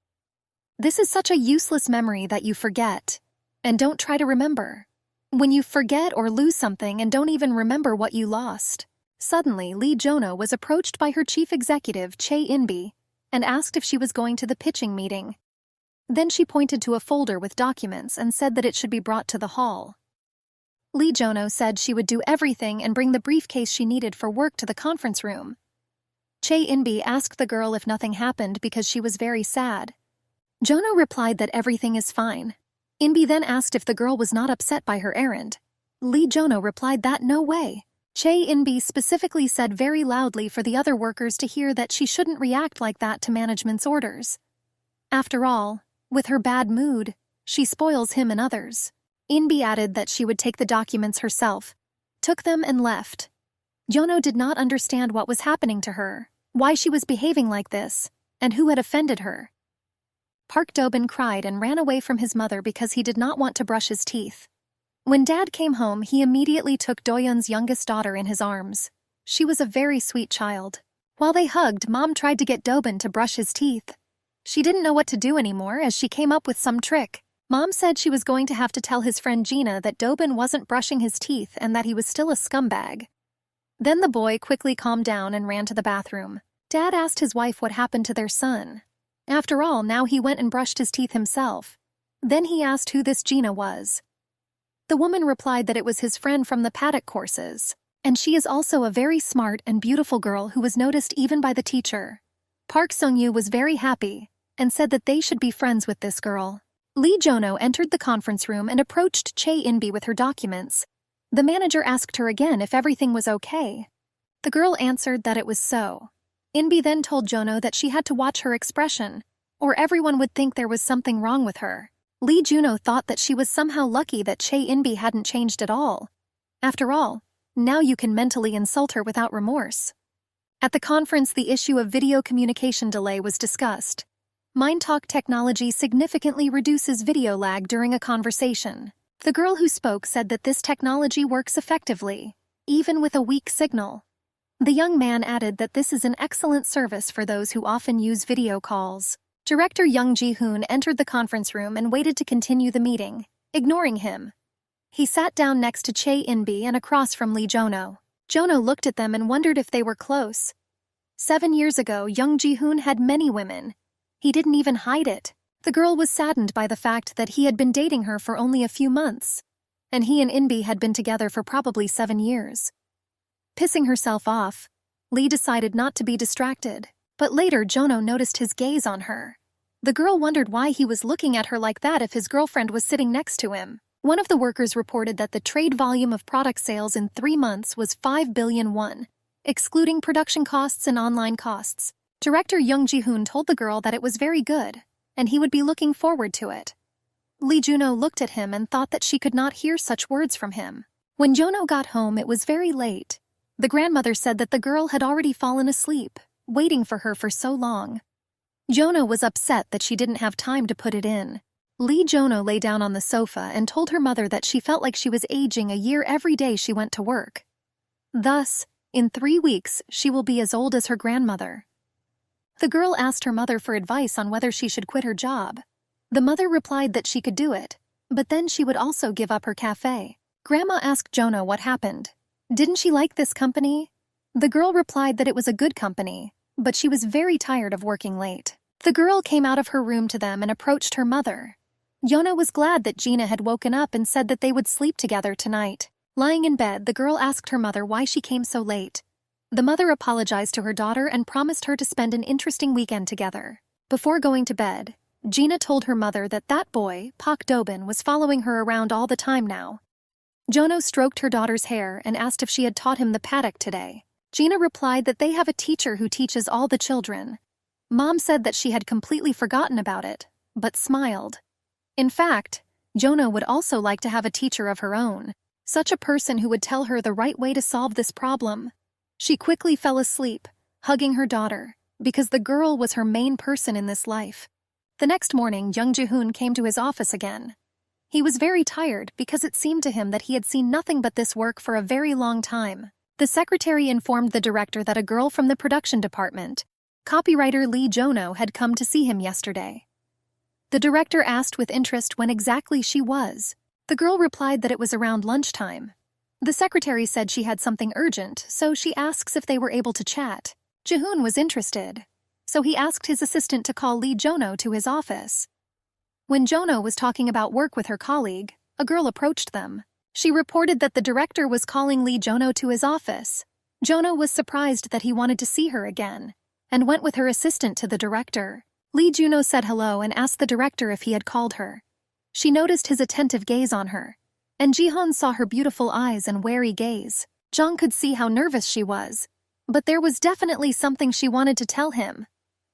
This is such a useless memory that you forget, and don't try to remember. When you forget or lose something and don't even remember what you lost. Suddenly, Lee Jono was approached by her chief executive, Chae Inbi, and asked if she was going to the pitching meeting. Then she pointed to a folder with documents and said that it should be brought to the hall. Lee Jono said she would do everything and bring the briefcase she needed for work to the conference room. Chae Inbi asked the girl if nothing happened because she was very sad. Jono replied that everything is fine. Inbi then asked if the girl was not upset by her errand. Lee Jono replied that no way. Chae Inbi specifically said very loudly for the other workers to hear that she shouldn't react like that to management's orders. After all, with her bad mood, she spoils him and others. Inbi added that she would take the documents herself, took them and left. Jono did not understand what was happening to her, why she was behaving like this, and who had offended her. Park Do-bin cried and ran away from his mother because he did not want to brush his teeth. When Dad came home, he immediately took Do-yeon's youngest daughter in his arms. She was a very sweet child. While they hugged, Mom tried to get Do-bin to brush his teeth. She didn't know what to do anymore as she came up with some trick. Mom said she was going to have to tell his friend Gina that Dobin wasn't brushing his teeth and that he was still a scumbag. Then the boy quickly calmed down and ran to the bathroom. Dad asked his wife what happened to their son. After all, now he went and brushed his teeth himself. Then he asked who this Gina was. The woman replied that it was his friend from the paddock courses, and she is also a very smart and beautiful girl who was noticed even by the teacher. Park Sung-yu was very happy and said that they should be friends with this girl. Lee Jono entered the conference room and approached Chae In-bi with her documents. The manager asked her again if everything was okay. The girl answered that it was so. In-bi then told Jono that she had to watch her expression, or everyone would think there was something wrong with her. Lee Juno thought that she was somehow lucky that Chae In-bi hadn't changed at all. After all, now you can mentally insult her without remorse. At the conference, the issue of video communication delay was discussed. MindTalk technology significantly reduces video lag during a conversation. The girl who spoke said that this technology works effectively, even with a weak signal. The young man added that this is an excellent service for those who often use video calls. Director Young Ji-hoon entered the conference room and waited to continue the meeting, ignoring him. He sat down next to Chae In-bi and across from Lee Jono. Jono looked at them and wondered if they were close. 7 years ago, Young Ji-hoon had many women. He didn't even hide it. The girl was saddened by the fact that he had been dating her for only a few months, and he and In-bi had been together for probably 7 years. Pissing herself off, Lee decided not to be distracted, but later Jono noticed his gaze on her. The girl wondered why he was looking at her like that if his girlfriend was sitting next to him. One of the workers reported that the trade volume of product sales in 3 months was 5 billion won, excluding production costs and online costs. Director Young Ji-hoon told the girl that it was very good, and he would be looking forward to it. Lee Juno looked at him and thought that she could not hear such words from him. When Jono got home, it was very late. The grandmother said that the girl had already fallen asleep, waiting for her for so long. Jono was upset that she didn't have time to put it in. Lee Jono lay down on the sofa and told her mother that she felt like she was aging a year every day she went to work. Thus, in 3 weeks, she will be as old as her grandmother. The girl asked her mother for advice on whether she should quit her job. The mother replied that she could do it, but then she would also give up her cafe. Grandma asked Jono what happened. Didn't she like this company? The girl replied that it was a good company, but she was very tired of working late. The girl came out of her room to them and approached her mother. Jono was glad that Gina had woken up and said that they would sleep together tonight. Lying in bed, the girl asked her mother why she came so late. The mother apologized to her daughter and promised her to spend an interesting weekend together. Before going to bed, Gina told her mother that that boy, Pak Dobin, was following her around all the time now. Jono stroked her daughter's hair and asked if she had taught him the paddock today. Gina replied that they have a teacher who teaches all the children. Mom said that she had completely forgotten about it, but smiled. In fact, Jono would also like to have a teacher of her own, such a person who would tell her the right way to solve this problem. She quickly fell asleep, hugging her daughter, because the girl was her main person in this life. The next morning, Young Ji-hoon came to his office again. He was very tired because it seemed to him that he had seen nothing but this work for a very long time. The secretary informed the director that a girl from the production department, copywriter Lee Jono, had come to see him yesterday. The director asked with interest when exactly she was. The girl replied that it was around lunchtime. The secretary said she had something urgent, so she asks if they were able to chat. Ji-hoon was interested, so he asked his assistant to call Lee Jono to his office. When Jono was talking about work with her colleague, a girl approached them. She reported that the director was calling Lee Jono to his office. Jono was surprised that he wanted to see her again, and went with her assistant to the director. Lee Jono said hello and asked the director if he had called her. She noticed his attentive gaze on her, and Ji-hoon saw her beautiful eyes and wary gaze. Jung could see how nervous she was, but there was definitely something she wanted to tell him.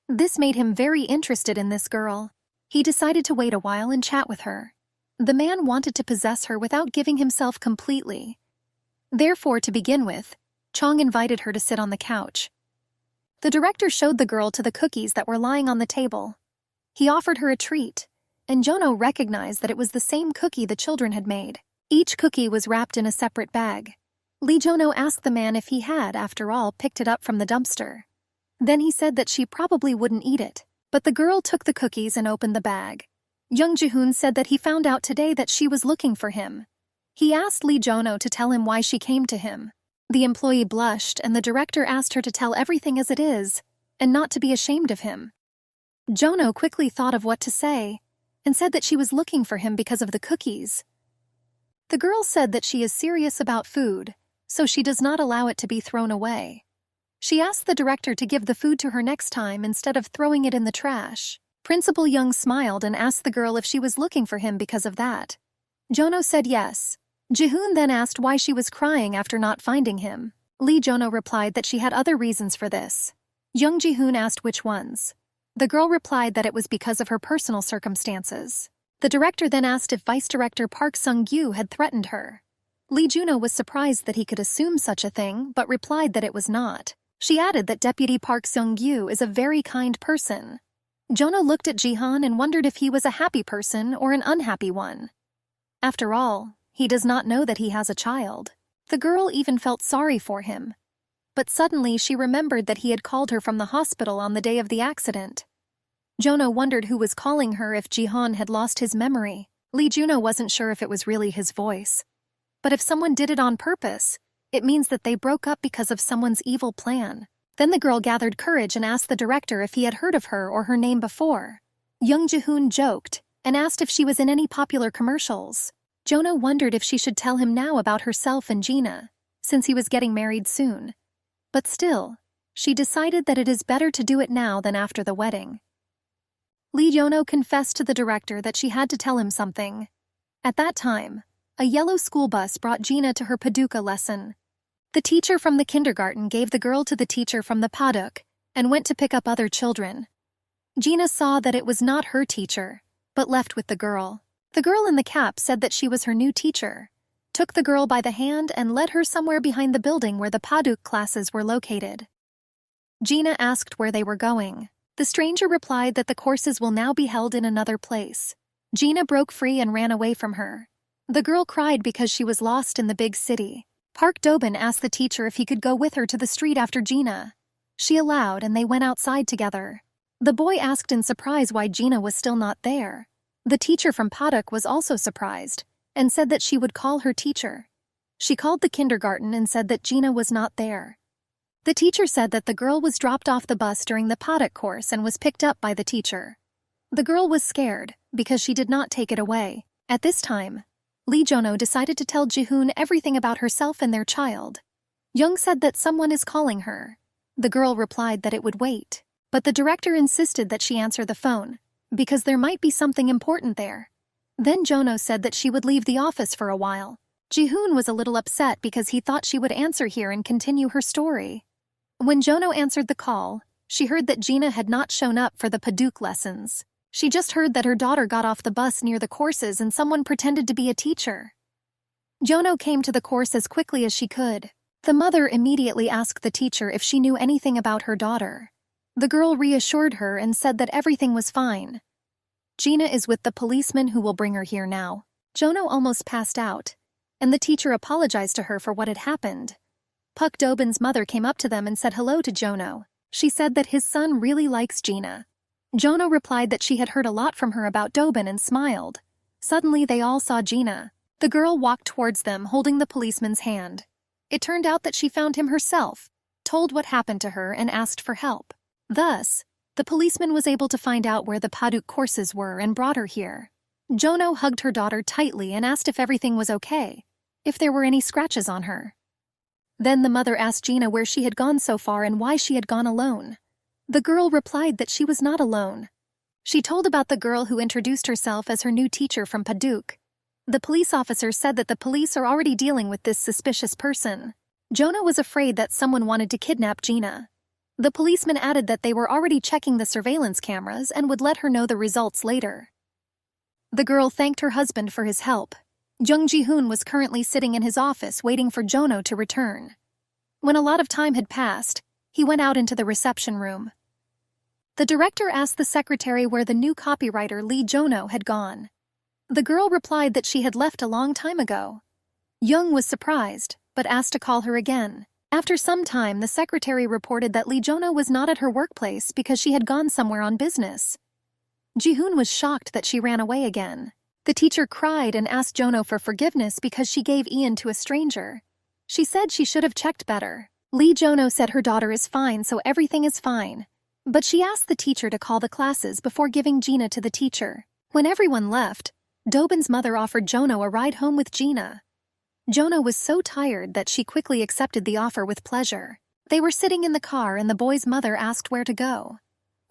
This made him very interested in this girl. He decided to wait a while and chat with her. The man wanted to possess her without giving himself completely. Therefore, to begin with, Chong invited her to sit on the couch. The director showed the girl to the cookies that were lying on the table. He offered her a treat, and Jono recognized that it was the same cookie the children had made. Each cookie was wrapped in a separate bag. Lee Jono asked the man if he had, after all, picked it up from the dumpster. Then he said that she probably wouldn't eat it, but the girl took the cookies and opened the bag. Young Ji-hoon said that he found out today that she was looking for him. He asked Lee Jono to tell him why she came to him. The employee blushed and the director asked her to tell everything as it is, and not to be ashamed of him. Jono quickly thought of what to say, and said that she was looking for him because of the cookies. The girl said that she is serious about food, so she does not allow it to be thrown away. She asked the director to give the food to her next time instead of throwing it in the trash. Principal Young smiled and asked the girl if she was looking for him because of that. Jono said yes. Ji-hoon then asked why she was crying after not finding him. Lee Jono replied that she had other reasons for this. Young Ji-hoon asked which ones. The girl replied that it was because of her personal circumstances. The director then asked if Vice Director Park Sung-gyu had threatened her. Lee Juno was surprised that he could assume such a thing, but replied that it was not. She added that Deputy Park Sung-gyu is a very kind person. Jono looked at Ji-han and wondered if he was a happy person or an unhappy one. After all, he does not know that he has a child. The girl even felt sorry for him. But suddenly she remembered that he had called her from the hospital on the day of the accident. Jono wondered who was calling her if Ji-han had lost his memory. Lee Juno wasn't sure if it was really his voice. But if someone did it on purpose, it means that they broke up because of someone's evil plan. Then the girl gathered courage and asked the director if he had heard of her or her name before. Young Ji-hoon joked and asked if she was in any popular commercials. Jono wondered if she should tell him now about herself and Gina, since he was getting married soon. But still, she decided that it is better to do it now than after the wedding. Lee Jono confessed to the director that she had to tell him something. At that time, a yellow school bus brought Gina to her Paducah lesson. The teacher from the kindergarten gave the girl to the teacher from the Paduk and went to pick up other children. Gina saw that it was not her teacher, but left with the girl. The girl in the cap said that she was her new teacher, took the girl by the hand and led her somewhere behind the building where the Paduk classes were located. Gina asked where they were going. The stranger replied that the courses will now be held in another place. Gina broke free and ran away from her. The girl cried because she was lost in the big city. Park Dobin asked the teacher if he could go with her to the street after Gina. She allowed and they went outside together. The boy asked in surprise why Gina was still not there. The teacher from Paduk was also surprised and said that she would call her teacher. She called the kindergarten and said that Gina was not there. The teacher said that the girl was dropped off the bus during the Paduk course and was picked up by the teacher. The girl was scared because she did not take it away. At this time, Lee Jono decided to tell Ji-hoon everything about herself and their child. Young said that someone is calling her. The girl replied that it would wait, but the director insisted that she answer the phone, because there might be something important there. Then Jono said that she would leave the office for a while. Ji-hoon was a little upset because he thought she would answer here and continue her story. When Jono answered the call, she heard that Gina had not shown up for the Paduk lessons. She just heard that her daughter got off the bus near the courses and someone pretended to be a teacher. Jono came to the course as quickly as she could. The mother immediately asked the teacher if she knew anything about her daughter. The girl reassured her and said that everything was fine. Gina is with the policeman who will bring her here now. Jono almost passed out, and the teacher apologized to her for what had happened. Park Dobin's mother came up to them and said hello to Jono. She said that his son really likes Gina. Jono replied that she had heard a lot from her about Dobin and smiled. Suddenly they all saw Gina. The girl walked towards them holding the policeman's hand. It turned out that she found him herself, told what happened to her and asked for help. Thus, the policeman was able to find out where the Paduk courses were and brought her here. Jono hugged her daughter tightly and asked if everything was okay, if there were any scratches on her. Then the mother asked Gina where she had gone so far and why she had gone alone. The girl replied that she was not alone. She told about the girl who introduced herself as her new teacher from Paduk. The police officer said that the police are already dealing with this suspicious person. Jono was afraid that someone wanted to kidnap Gina. The policeman added that they were already checking the surveillance cameras and would let her know the results later. The girl thanked her husband for his help. Jung Ji-hoon was currently sitting in his office waiting for Jono to return. When a lot of time had passed, he went out into the reception room. The director asked the secretary where the new copywriter Lee Jono had gone. The girl replied that she had left a long time ago. Jung was surprised, but asked to call her again. After some time, the secretary reported that Lee Jono was not at her workplace because she had gone somewhere on business. Ji-hoon was shocked that she ran away again. The teacher cried and asked Jono for forgiveness because she gave Ian to a stranger. She said she should have checked better. Lee Jono said her daughter is fine, so everything is fine. But she asked the teacher to call the classes before giving Gina to the teacher. When everyone left, Dobin's mother offered Jono a ride home with Gina. Jono was so tired that she quickly accepted the offer with pleasure. They were sitting in the car and the boy's mother asked where to go.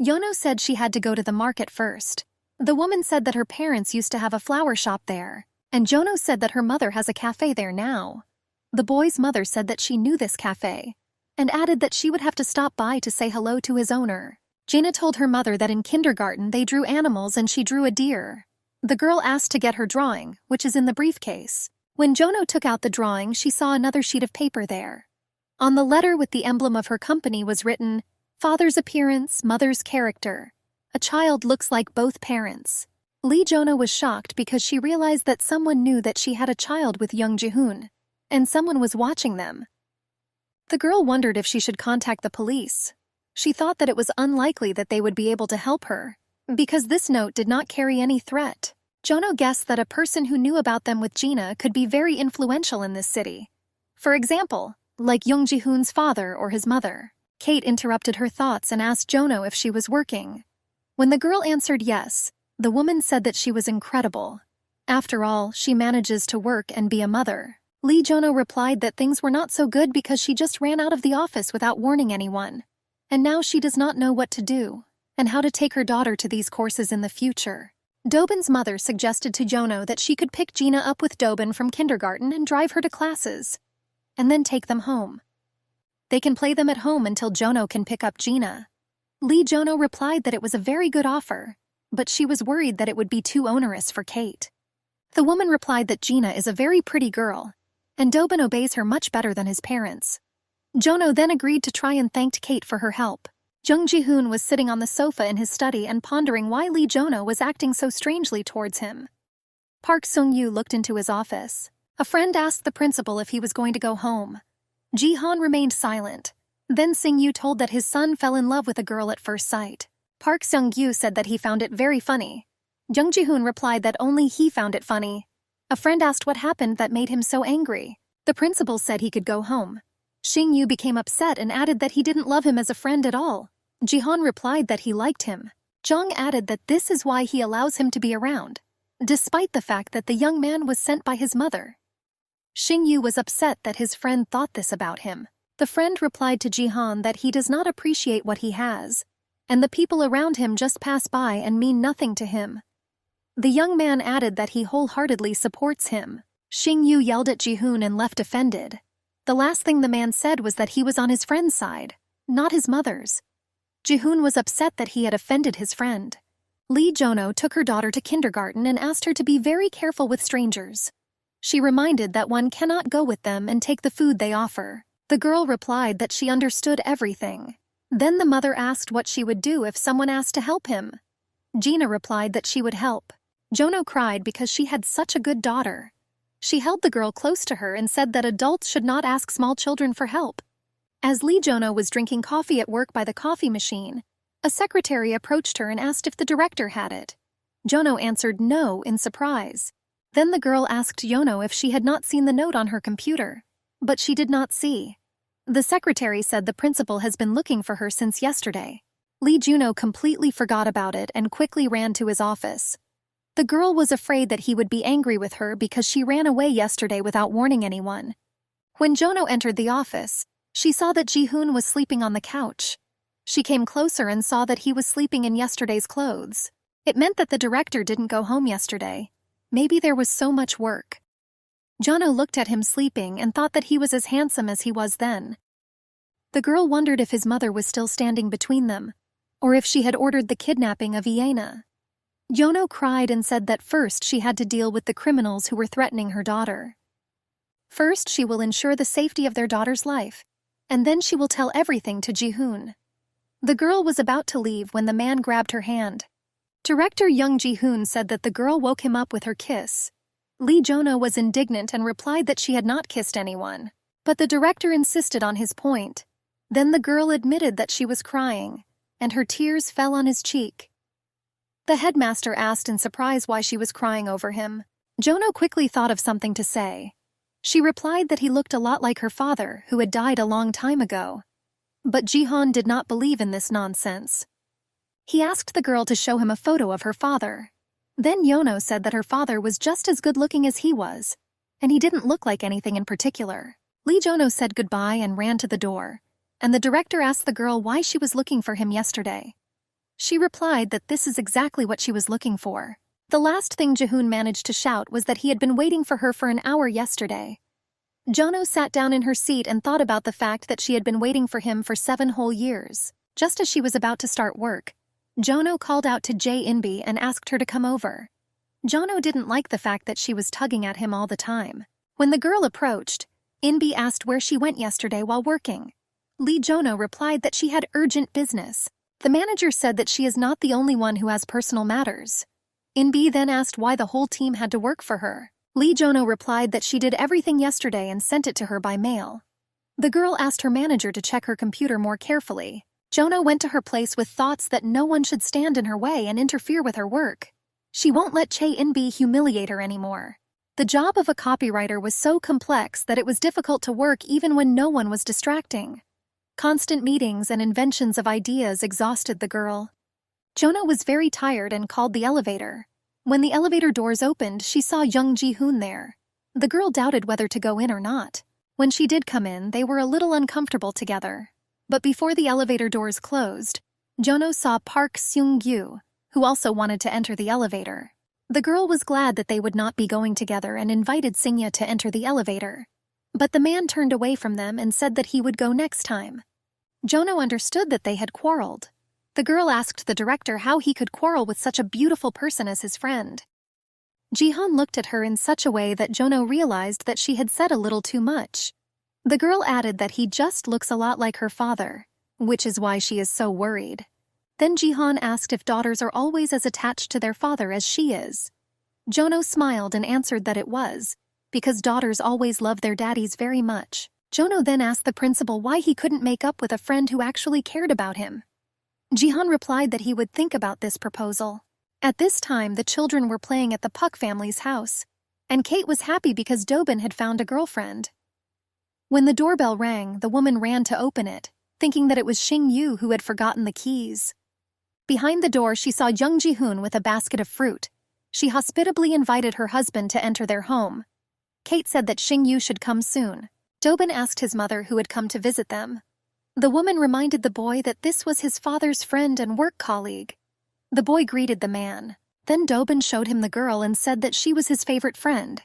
Jono said she had to go to the market first. The woman said that her parents used to have a flower shop there, and Jono said that her mother has a cafe there now. The boy's mother said that she knew this cafe, and added that she would have to stop by to say hello to his owner. Gina told her mother that in kindergarten they drew animals and she drew a deer. The girl asked to get her drawing, which is in the briefcase. When Jono took out the drawing, she saw another sheet of paper there. On the letter with the emblem of her company was written, "Father's appearance, mother's character. A child looks like both parents." Lee Jono was shocked because she realized that someone knew that she had a child with young Ji-hoon, and someone was watching them. The girl wondered if she should contact the police. She thought that it was unlikely that they would be able to help her, because this note did not carry any threat. Jono guessed that a person who knew about them with Gina could be very influential in this city. For example, like Young Ji-hoon's father or his mother. Kate interrupted her thoughts and asked Jono if she was working. When the girl answered yes, the woman said that she was incredible. After all, she manages to work and be a mother. Lee Jono replied that things were not so good because she just ran out of the office without warning anyone. And now she does not know what to do, and how to take her daughter to these courses in the future. Dobin's mother suggested to Jono that she could pick Gina up with Dobin from kindergarten and drive her to classes, and then take them home. They can play them at home until Jono can pick up Gina. Lee Jono replied that it was a very good offer, but she was worried that it would be too onerous for Kate. The woman replied that Gina is a very pretty girl, and Dobin obeys her much better than his parents. Jono then agreed to try and thanked Kate for her help. Jung Ji-hoon was sitting on the sofa in his study and pondering why Lee Jono was acting so strangely towards him. Park Sung-yu looked into his office. A friend asked the principal if he was going to go home. Ji-han remained silent. Then Sing-yu told that his son fell in love with a girl at first sight. Park Sung-yu said that he found it very funny. Jung Ji-hoon replied that only he found it funny. A friend asked what happened that made him so angry. The principal said he could go home. Sing-yu became upset and added that he didn't love him as a friend at all. Ji-han replied that he liked him. Jung added that this is why he allows him to be around, despite the fact that the young man was sent by his mother. Sing-yu was upset that his friend thought this about him. The friend replied to Ji-han that he does not appreciate what he has, and the people around him just pass by and mean nothing to him. The young man added that he wholeheartedly supports him. Sing-yu yelled at Ji-hoon and left offended. The last thing the man said was that he was on his friend's side, not his mother's. Ji-hoon was upset that he had offended his friend. Lee Jono took her daughter to kindergarten and asked her to be very careful with strangers. She reminded that one cannot go with them and take the food they offer. The girl replied that she understood everything. Then the mother asked what she would do if someone asked to help him. Gina replied that she would help. Jono cried because she had such a good daughter. She held the girl close to her and said that adults should not ask small children for help. As Lee Jono was drinking coffee at work by the coffee machine, a secretary approached her and asked if the director had it. Jono answered no in surprise. Then the girl asked Jono if she had not seen the note on her computer, but she did not see. The secretary said the principal has been looking for her since yesterday. Lee Jono completely forgot about it and quickly ran to his office. The girl was afraid that he would be angry with her because she ran away yesterday without warning anyone. When Jono entered the office, she saw that Ji-hoon was sleeping on the couch. She came closer and saw that he was sleeping in yesterday's clothes. It meant that the director didn't go home yesterday. Maybe there was so much work. Jono looked at him sleeping and thought that he was as handsome as he was then. The girl wondered if his mother was still standing between them, or if she had ordered the kidnapping of Iena. Jono cried and said that first she had to deal with the criminals who were threatening her daughter. First, she will ensure the safety of their daughter's life, and then she will tell everything to Ji-hoon. The girl was about to leave when the man grabbed her hand. Director Young Ji-hoon said that the girl woke him up with her kiss. Lee Jono was indignant and replied that she had not kissed anyone, but the director insisted on his point. Then the girl admitted that she was crying, and her tears fell on his cheek. The headmaster asked in surprise why she was crying over him. Jono quickly thought of something to say. She replied that he looked a lot like her father, who had died a long time ago. But Jihan did not believe in this nonsense. He asked the girl to show him a photo of her father. Then Yono said that her father was just as good-looking as he was, and he didn't look like anything in particular. Lee Jono said goodbye and ran to the door, and the director asked the girl why she was looking for him yesterday. She replied that this is exactly what she was looking for. The last thing Jihoon managed to shout was that he had been waiting for her for an hour yesterday. Jono sat down in her seat and thought about the fact that she had been waiting for him for 7 whole years. Just as she was about to start work, Jono called out to Jae Inbi and asked her to come over. Jono didn't like the fact that she was tugging at him all the time. When the girl approached, Inbi asked where she went yesterday while working. Lee Jono replied that she had urgent business. The manager said that she is not the only one who has personal matters. Inbi then asked why the whole team had to work for her. Lee Jono replied that she did everything yesterday and sent it to her by mail. The girl asked her manager to check her computer more carefully. Jono went to her place with thoughts that no one should stand in her way and interfere with her work. She won't let Chae In-bi humiliate her anymore. The job of a copywriter was so complex that it was difficult to work even when no one was distracting. Constant meetings and inventions of ideas exhausted the girl. Jono was very tired and called the elevator. When the elevator doors opened, she saw young Ji-hoon there. The girl doubted whether to go in or not. When she did come in, they were a little uncomfortable together. But before the elevator doors closed, Jono saw Park Seung-gyu, who also wanted to enter the elevator. The girl was glad that they would not be going together and invited Singya to enter the elevator. But the man turned away from them and said that he would go next time. Jono understood that they had quarreled. The girl asked the director how he could quarrel with such a beautiful person as his friend. Jihan looked at her in such a way that Jono realized that she had said a little too much. The girl added that he just looks a lot like her father, which is why she is so worried. Then Jihan asked if daughters are always as attached to their father as she is. Jono smiled and answered that it was, because daughters always love their daddies very much. Jono then asked the principal why he couldn't make up with a friend who actually cared about him. Jihan replied that he would think about this proposal. At this time, the children were playing at the Puck family's house, and Kate was happy because Dobin had found a girlfriend. When the doorbell rang, the woman ran to open it, thinking that it was Xing Yu who had forgotten the keys. Behind the door, she saw young Ji-hoon with a basket of fruit. She hospitably invited her husband to enter their home. Kate said that Xing Yu should come soon. Dobin asked his mother who had come to visit them. The woman reminded the boy that this was his father's friend and work colleague. The boy greeted the man. Then Dobin showed him the girl and said that she was his favorite friend.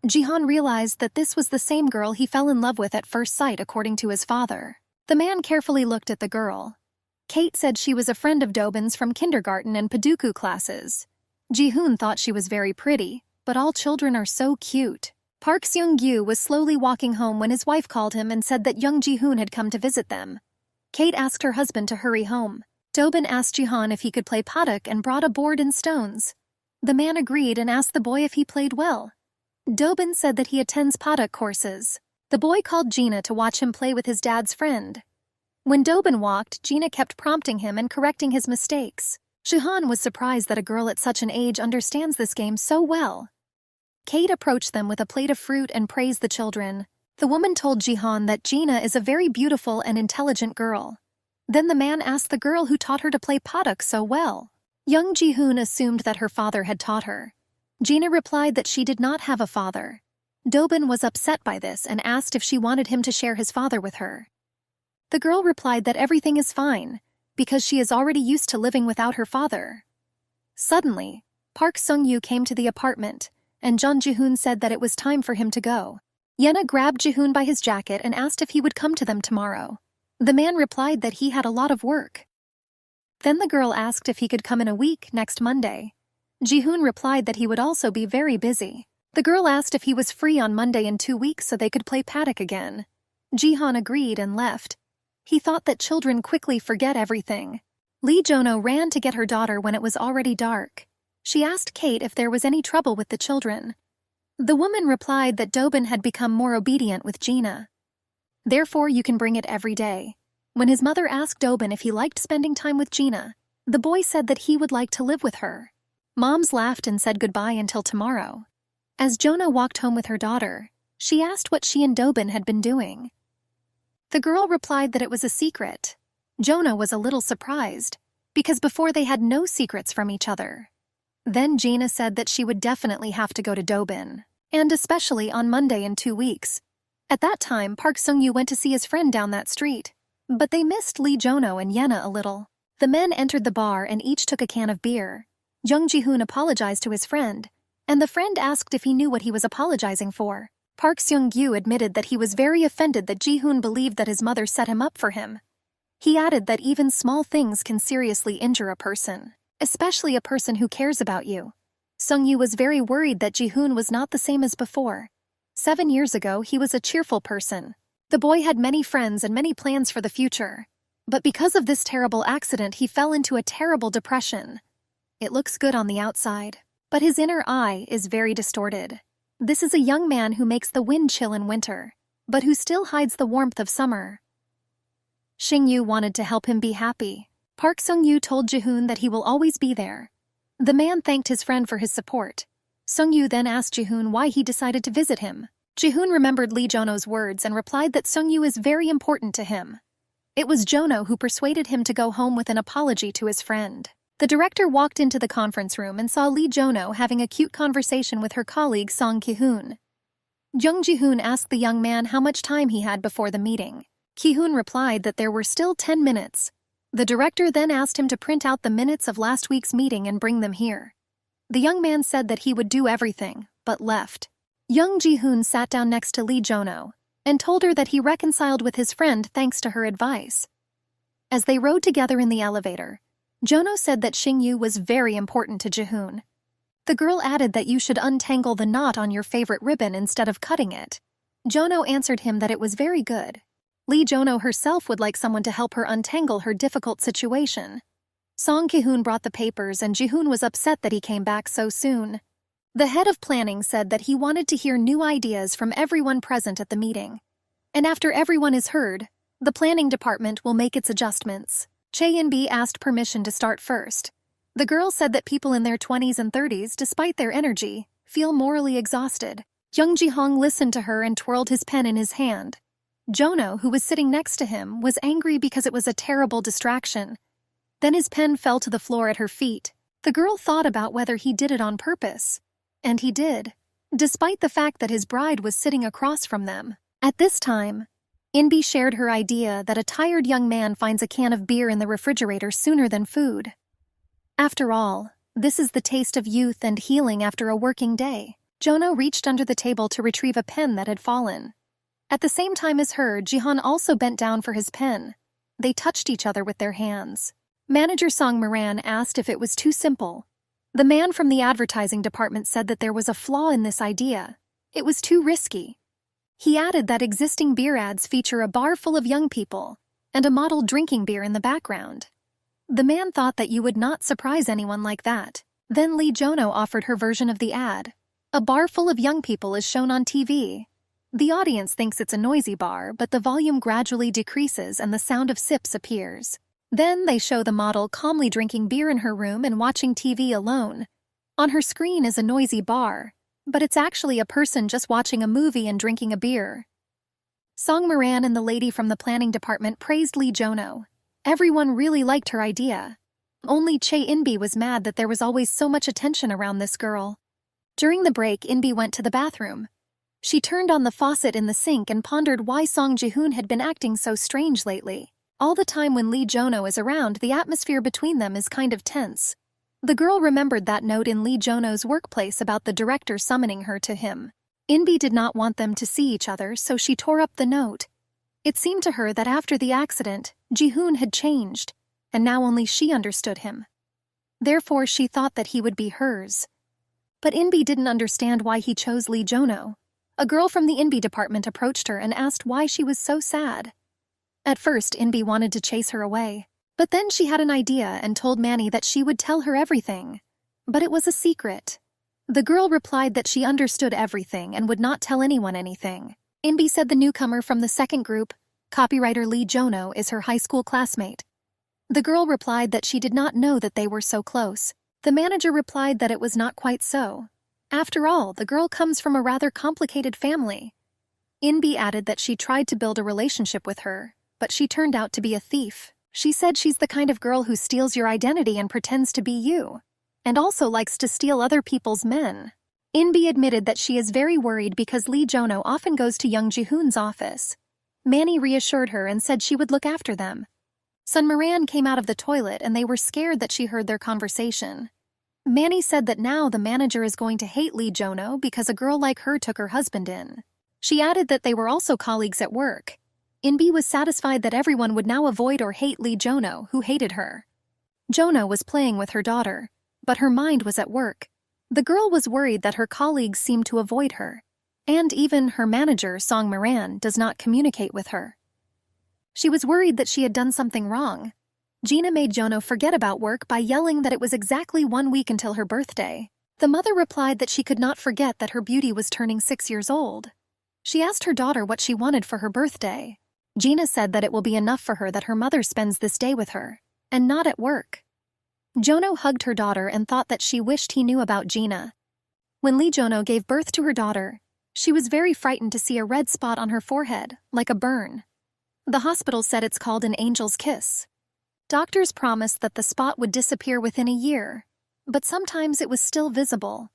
Jihan realized that this was the same girl he fell in love with at first sight according to his father. The man carefully looked at the girl. Kate said she was a friend of Dobin's from kindergarten and Paduku classes. Ji-hoon thought she was very pretty, but all children are so cute. Park Seung-gyu was slowly walking home when his wife called him and said that young Ji-hoon had come to visit them. Kate asked her husband to hurry home. Dobin asked Jihan if he could play paduk and brought a board and stones. The man agreed and asked the boy if he played well. Dobin said that he attends paduk courses. The boy called Gina to watch him play with his dad's friend. When Dobin walked, Gina kept prompting him and correcting his mistakes. Jihan was surprised that a girl at such an age understands this game so well. Kate approached them with a plate of fruit and praised the children. The woman told Jihan that Gina is a very beautiful and intelligent girl. Then the man asked the girl who taught her to play paduk so well. Young Ji-hoon assumed that her father had taught her. Gina replied that she did not have a father. Dobin was upset by this and asked if she wanted him to share his father with her. The girl replied that everything is fine, because she is already used to living without her father. Suddenly, Park Seung-yu came to the apartment, and Jeon Ji-hoon said that it was time for him to go. Yena grabbed Ji-hoon by his jacket and asked if he would come to them tomorrow. The man replied that he had a lot of work. Then the girl asked if he could come in a week, next Monday. Ji-hoon replied that he would also be very busy. The girl asked if he was free on Monday in 2 weeks so they could play paddock again. Jihan agreed and left. He thought that children quickly forget everything. Lee Jono ran to get her daughter when it was already dark. She asked Kate if there was any trouble with the children. The woman replied that Dobin had become more obedient with Gina. Therefore, you can bring it every day. When his mother asked Dobin if he liked spending time with Gina, The boy said that he would like to live with her. Moms laughed and said goodbye until tomorrow. As Jonah walked home with her daughter, she asked what she and Dobin had been doing. The girl replied that it was a secret. Jonah was a little surprised, because before they had no secrets from each other. Then Gina said that she would definitely have to go to Dobin, and especially on Monday in 2 weeks. At that time, Park Sung-yu went to see his friend down that street, but they missed Lee Jono and Yena a little. The men entered the bar and each took a can of beer. Jung Ji-hoon apologized to his friend, and the friend asked if he knew what he was apologizing for. Park Seung-gyu admitted that he was very offended that Ji-hoon believed that his mother set him up for him. He added that even small things can seriously injure a person, especially a person who cares about you. Sung-yu was very worried that Ji-hoon was not the same as before. 7 years ago, he was a cheerful person. The boy had many friends and many plans for the future. But because of this terrible accident, he fell into a terrible depression. It looks good on the outside, but his inner eye is very distorted. This is a young man who makes the wind chill in winter, but who still hides the warmth of summer. Xing-yu wanted to help him be happy. Park Sung-yu told Ji-hoon that he will always be there. The man thanked his friend for his support. Sung-yu then asked Ji-hoon why he decided to visit him. Ji-hoon remembered Lee Jono's words and replied that Sung-yu is very important to him. It was Jono who persuaded him to go home with an apology to his friend. The director walked into the conference room and saw Lee Jono having a cute conversation with her colleague Song Ki-hoon. Jung Ji-hoon asked the young man how much time he had before the meeting. Ki-hoon replied that there were still 10 minutes. The director then asked him to print out the minutes of last week's meeting and bring them here. The young man said that he would do everything, but left. Jung Ji-hoon sat down next to Lee Jono and told her that he reconciled with his friend thanks to her advice. As they rode together in the elevator, Jono said that Xing-yu was very important to Ji-hoon. The girl added that you should untangle the knot on your favorite ribbon instead of cutting it. Jono answered him that it was very good. Lee Jono herself would like someone to help her untangle her difficult situation. Song Ki-hoon brought the papers and Ji-hoon was upset that he came back so soon. The head of planning said that he wanted to hear new ideas from everyone present at the meeting. And after everyone is heard, the planning department will make its adjustments. Chae In-bi asked permission to start first. The girl said that people in their 20s and 30s, despite their energy, feel morally exhausted. Jung Ji-hong listened to her and twirled his pen in his hand. Jono, who was sitting next to him, was angry because it was a terrible distraction. Then his pen fell to the floor at her feet. The girl thought about whether he did it on purpose. And he did, despite the fact that his bride was sitting across from them. At this time, In-bi shared her idea that a tired young man finds a can of beer in the refrigerator sooner than food. After all, this is the taste of youth and healing after a working day. Jono reached under the table to retrieve a pen that had fallen. At the same time as her, Jihan also bent down for his pen. They touched each other with their hands. Manager Song Moran asked if it was too simple. The man from the advertising department said that there was a flaw in this idea. It was too risky. He added that existing beer ads feature a bar full of young people and a model drinking beer in the background. The man thought that you would not surprise anyone like that. Then Lee Jono offered her version of the ad. A bar full of young people is shown on TV. The audience thinks it's a noisy bar, but the volume gradually decreases and the sound of sips appears. Then they show the model calmly drinking beer in her room and watching TV alone. On her screen is a noisy bar, but it's actually a person just watching a movie and drinking a beer. Song Moran and the lady from the planning department praised Lee Jono. Everyone really liked her idea. Only Chae In-bi was mad that there was always so much attention around this girl. During the break, In-bi went to the bathroom. She turned on the faucet in the sink and pondered why Song Ji-hoon had been acting so strange lately. All the time when Lee Jono is around, the atmosphere between them is kind of tense. The girl remembered that note in Lee Jono's workplace about the director summoning her to him. In-bi did not want them to see each other, so she tore up the note. It seemed to her that after the accident, Ji-hoon had changed, and now only she understood him. Therefore, she thought that he would be hers. But In-bi didn't understand why he chose Lee Jono. A girl from the In-bi department approached her and asked why she was so sad. At first, In-bi wanted to chase her away. But then she had an idea and told Manny that she would tell her everything. But it was a secret. The girl replied that she understood everything and would not tell anyone anything. In-bi said the newcomer from the second group, copywriter Lee Jono, is her high school classmate. The girl replied that she did not know that they were so close. The manager replied that it was not quite so. After all, the girl comes from a rather complicated family. Inbi added that she tried to build a relationship with her, but she turned out to be a thief. She said she's the kind of girl who steals your identity and pretends to be you, and also likes to steal other people's men. Inbi admitted that she is very worried because Lee Jono often goes to Young Ji-hoon's office. Manny reassured her and said she would look after them. Sun Moran came out of the toilet and they were scared that she heard their conversation. Manny said that now the manager is going to hate Lee Jono because a girl like her took her husband in. She added that they were also colleagues at work. Inbi was satisfied that everyone would now avoid or hate Lee Jono, who hated her. Jono was playing with her daughter, but her mind was at work. The girl was worried that her colleagues seemed to avoid her, and even her manager, Song Moran, does not communicate with her. She was worried that she had done something wrong. Gina made Jono forget about work by yelling that it was exactly 1 week until her birthday. The mother replied that she could not forget that her beauty was turning 6 years old. She asked her daughter what she wanted for her birthday. Gina said that it will be enough for her that her mother spends this day with her, and not at work. Jono hugged her daughter and thought that she wished he knew about Gina. When Lee Jono gave birth to her daughter, she was very frightened to see a red spot on her forehead, like a burn. The hospital said it's called an angel's kiss. Doctors promised that the spot would disappear within a year, but sometimes it was still visible.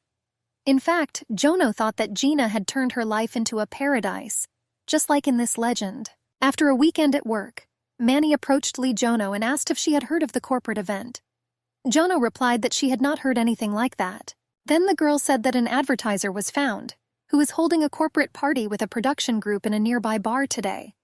In fact, Jono thought that Gina had turned her life into a paradise, just like in this legend. After a weekend at work, Manny approached Lee Jono and asked if she had heard of the corporate event. Jono replied that she had not heard anything like that. Then the girl said that an advertiser was found, who was holding a corporate party with a production group in a nearby bar today.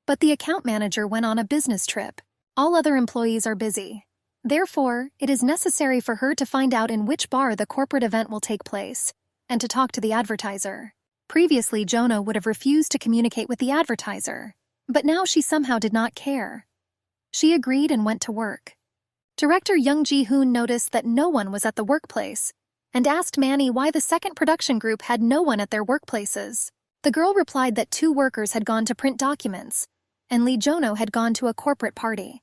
But the account manager went on a business trip. All other employees are busy. Therefore, it is necessary for her to find out in which bar the corporate event will take place, and to talk to the advertiser. Previously, Jono would have refused to communicate with the advertiser, but now she somehow did not care. She agreed and went to work. Director Young Ji-hoon noticed that no one was at the workplace, and asked Manny why the second production group had no one at their workplaces. The girl replied that 2 workers had gone to print documents, and Lee Jono had gone to a corporate party.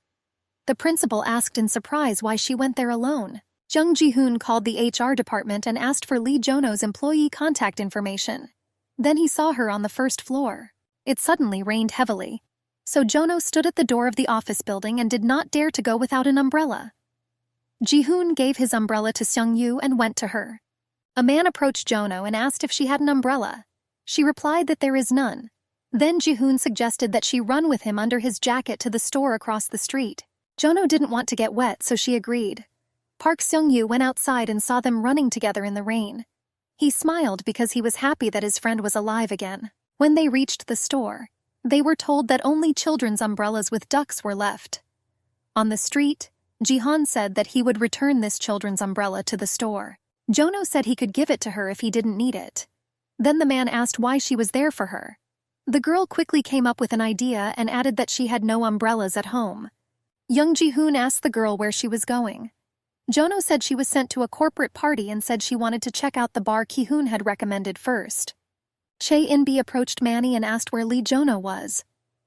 The principal asked in surprise why she went there alone. Young Ji-hoon called the HR department and asked for Lee Jono's employee contact information. Then he saw her on the first floor. It suddenly rained heavily, so Jono stood at the door of the office building and did not dare to go without an umbrella. Ji-hoon gave his umbrella to Seung-yu and went to her. A man approached Jono and asked if she had an umbrella. She replied that there is none. Then Ji-hoon suggested that she run with him under his jacket to the store across the street. Jono didn't want to get wet, so she agreed. Park Seung-yu went outside and saw them running together in the rain. He smiled because he was happy that his friend was alive again. When they reached the store, they were told that only children's umbrellas with ducks were left. On the street, Ji-hoon said that he would return this children's umbrella to the store. Jono said he could give it to her if he didn't need it. Then the man asked why she was there for her. The girl quickly came up with an idea and added that she had no umbrellas at home. Young Ji-hoon asked the girl where she was going. Jono said she was sent to a corporate party and said she wanted to check out the bar Ki-hoon had recommended first. Chae In-bi approached Manny and asked where Lee Jono was.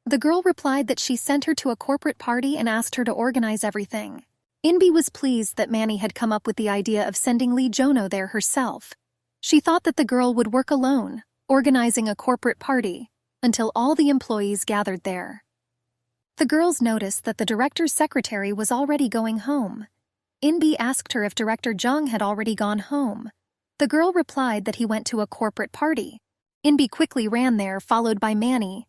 The girl replied that she sent her to a corporate party and asked her to organize everything. In-bi was pleased that Manny had come up with the idea of sending Lee Jono there herself. She thought that the girl would work alone, organizing a corporate party, until all the employees gathered there. The girls noticed that the director's secretary was already going home. In-bi asked her if Director Jung had already gone home. The girl replied that he went to a corporate party. In-bi quickly ran there, followed by Manny.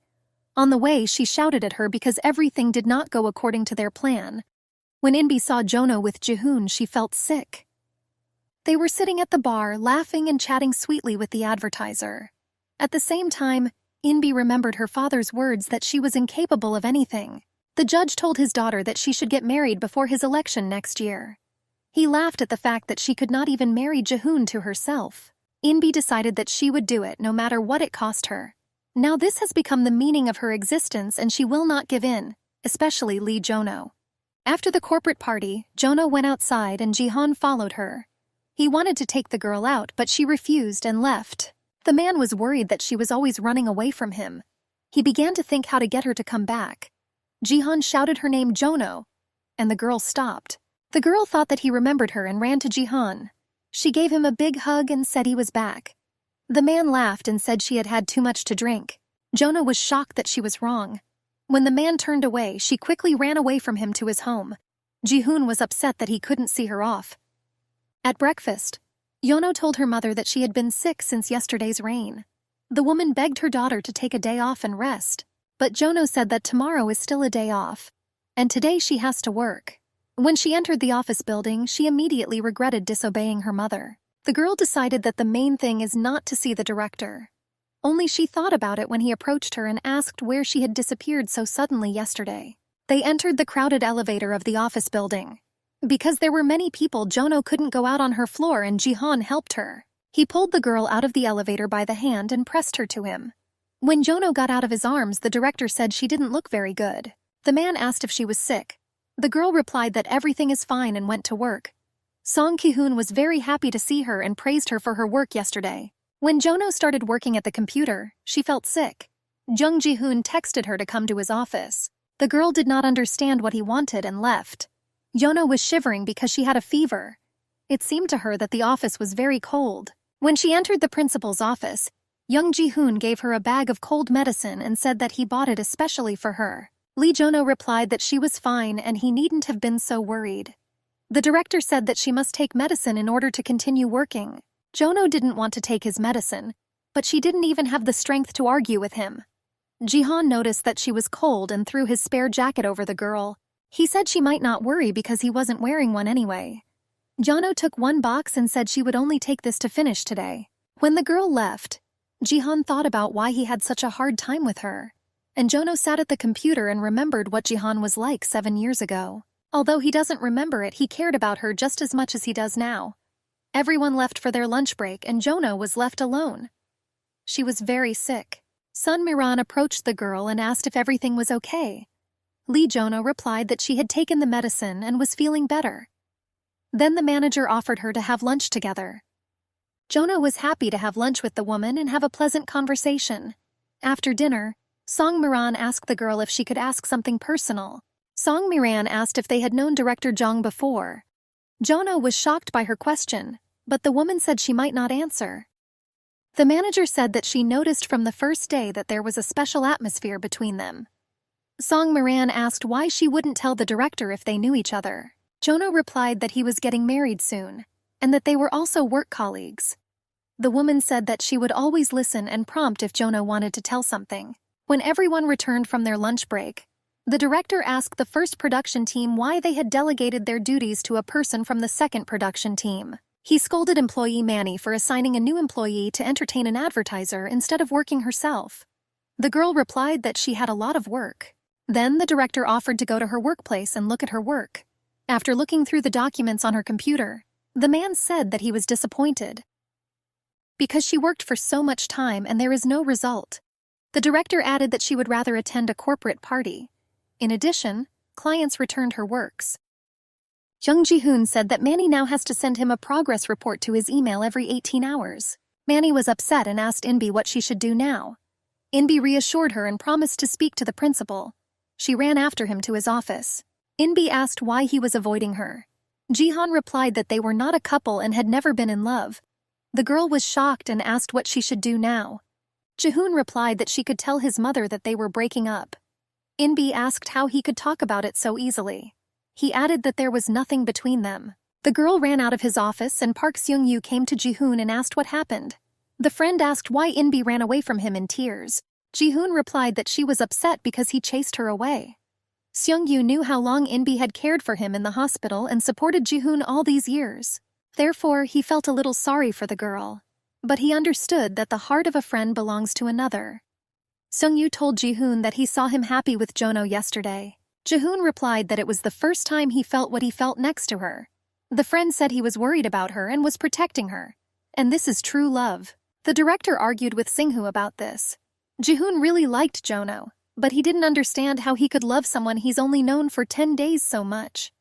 On the way, she shouted at her because everything did not go according to their plan. When In-bi saw Jono with Ji-hoon, she felt sick. They were sitting at the bar, laughing and chatting sweetly with the advertiser. At the same time, In-bi remembered her father's words that she was incapable of anything. The judge told his daughter that she should get married before his election next year. He laughed at the fact that she could not even marry Ji-hoon to herself. In-bi decided that she would do it no matter what it cost her. Now this has become the meaning of her existence and she will not give in, especially Lee Jono. After the corporate party, Jono went outside and Ji-hoon followed her. He wanted to take the girl out, but she refused and left. The man was worried that she was always running away from him. He began to think how to get her to come back. Ji-hoon shouted her name Jono, and the girl stopped. The girl thought that he remembered her and ran to Jihan. She gave him a big hug and said he was back. The man laughed and said she had had too much to drink. Jonah was shocked that she was wrong. When the man turned away, she quickly ran away from him to his home. Jihoon was upset that he couldn't see her off. At breakfast, Yono told her mother that she had been sick since yesterday's rain. The woman begged her daughter to take a day off and rest, but Jono said that tomorrow is still a day off, and today she has to work. When she entered the office building, she immediately regretted disobeying her mother. The girl decided that the main thing is not to see the director. Only she thought about it when he approached her and asked where she had disappeared so suddenly yesterday. They entered the crowded elevator of the office building. Because there were many people, Jono couldn't go out on her floor and Jihan helped her. He pulled the girl out of the elevator by the hand and pressed her to him. When Jono got out of his arms, the director said she didn't look very good. The man asked if she was sick. The girl replied that everything is fine and went to work. Song Ki-hoon was very happy to see her and praised her for her work yesterday. When Jono started working at the computer, she felt sick. Jung Ji-hoon texted her to come to his office. The girl did not understand what he wanted and left. Jono was shivering because she had a fever. It seemed to her that the office was very cold. When she entered the principal's office, Jung Ji-hoon gave her a bag of cold medicine and said that he bought it especially for her. Lee Jono replied that she was fine and he needn't have been so worried. The director said that she must take medicine in order to continue working. Jono didn't want to take his medicine, but she didn't even have the strength to argue with him. Jihan noticed that she was cold and threw his spare jacket over the girl. He said she might not worry because he wasn't wearing one anyway. Jono took one box and said she would only take this to finish today. When the girl left, Jihan thought about why he had such a hard time with her. And Jono sat at the computer and remembered what Jihan was like 7 years ago. Although he doesn't remember it, he cared about her just as much as he does now. Everyone left for their lunch break and Jono was left alone. She was very sick. Sun Miran approached the girl and asked if everything was okay. Lee Jono replied that she had taken the medicine and was feeling better. Then the manager offered her to have lunch together. Jono was happy to have lunch with the woman and have a pleasant conversation. After dinner, Song Miran asked the girl if she could ask something personal. Song Miran asked if they had known director Jong before. Jono was shocked by her question, but the woman said she might not answer. The manager said that she noticed from the first day that there was a special atmosphere between them. Song Miran asked why she wouldn't tell the director if they knew each other. Jono replied that he was getting married soon, and that they were also work colleagues. The woman said that she would always listen and prompt if Jono wanted to tell something. When everyone returned from their lunch break, the director asked the first production team why they had delegated their duties to a person from the second production team. He scolded employee Manny for assigning a new employee to entertain an advertiser instead of working herself. The girl replied that she had a lot of work. Then the director offered to go to her workplace and look at her work. After looking through the documents on her computer, the man said that he was disappointed because she worked for so much time and there is no result. The director added that she would rather attend a corporate party. In addition, clients returned her works. Jung Ji-hoon said that Manny now has to send him a progress report to his email every 18 hours. Manny was upset and asked Inbi what she should do now. Inbi reassured her and promised to speak to the principal. She ran after him to his office. Inbi asked why he was avoiding her. Jihan replied that they were not a couple and had never been in love. The girl was shocked and asked what she should do now. Jihoon replied that she could tell his mother that they were breaking up. Inbi asked how he could talk about it so easily. He added that there was nothing between them. The girl ran out of his office and Park Seung-yu came to Jihoon and asked what happened. The friend asked why Inbi ran away from him in tears. Jihoon replied that she was upset because he chased her away. Seung-yu knew how long Inbi had cared for him in the hospital and supported Jihoon all these years. Therefore, he felt a little sorry for the girl. But he understood that the heart of a friend belongs to another. Seung-yu told Jihoon that he saw him happy with Jono yesterday. Jihoon replied that it was the first time he felt what he felt next to her. The friend said he was worried about her and was protecting her. And this is true love. The director argued with Singhu about this. Jihoon really liked Jono, but he didn't understand how he could love someone he's only known for 10 days so much.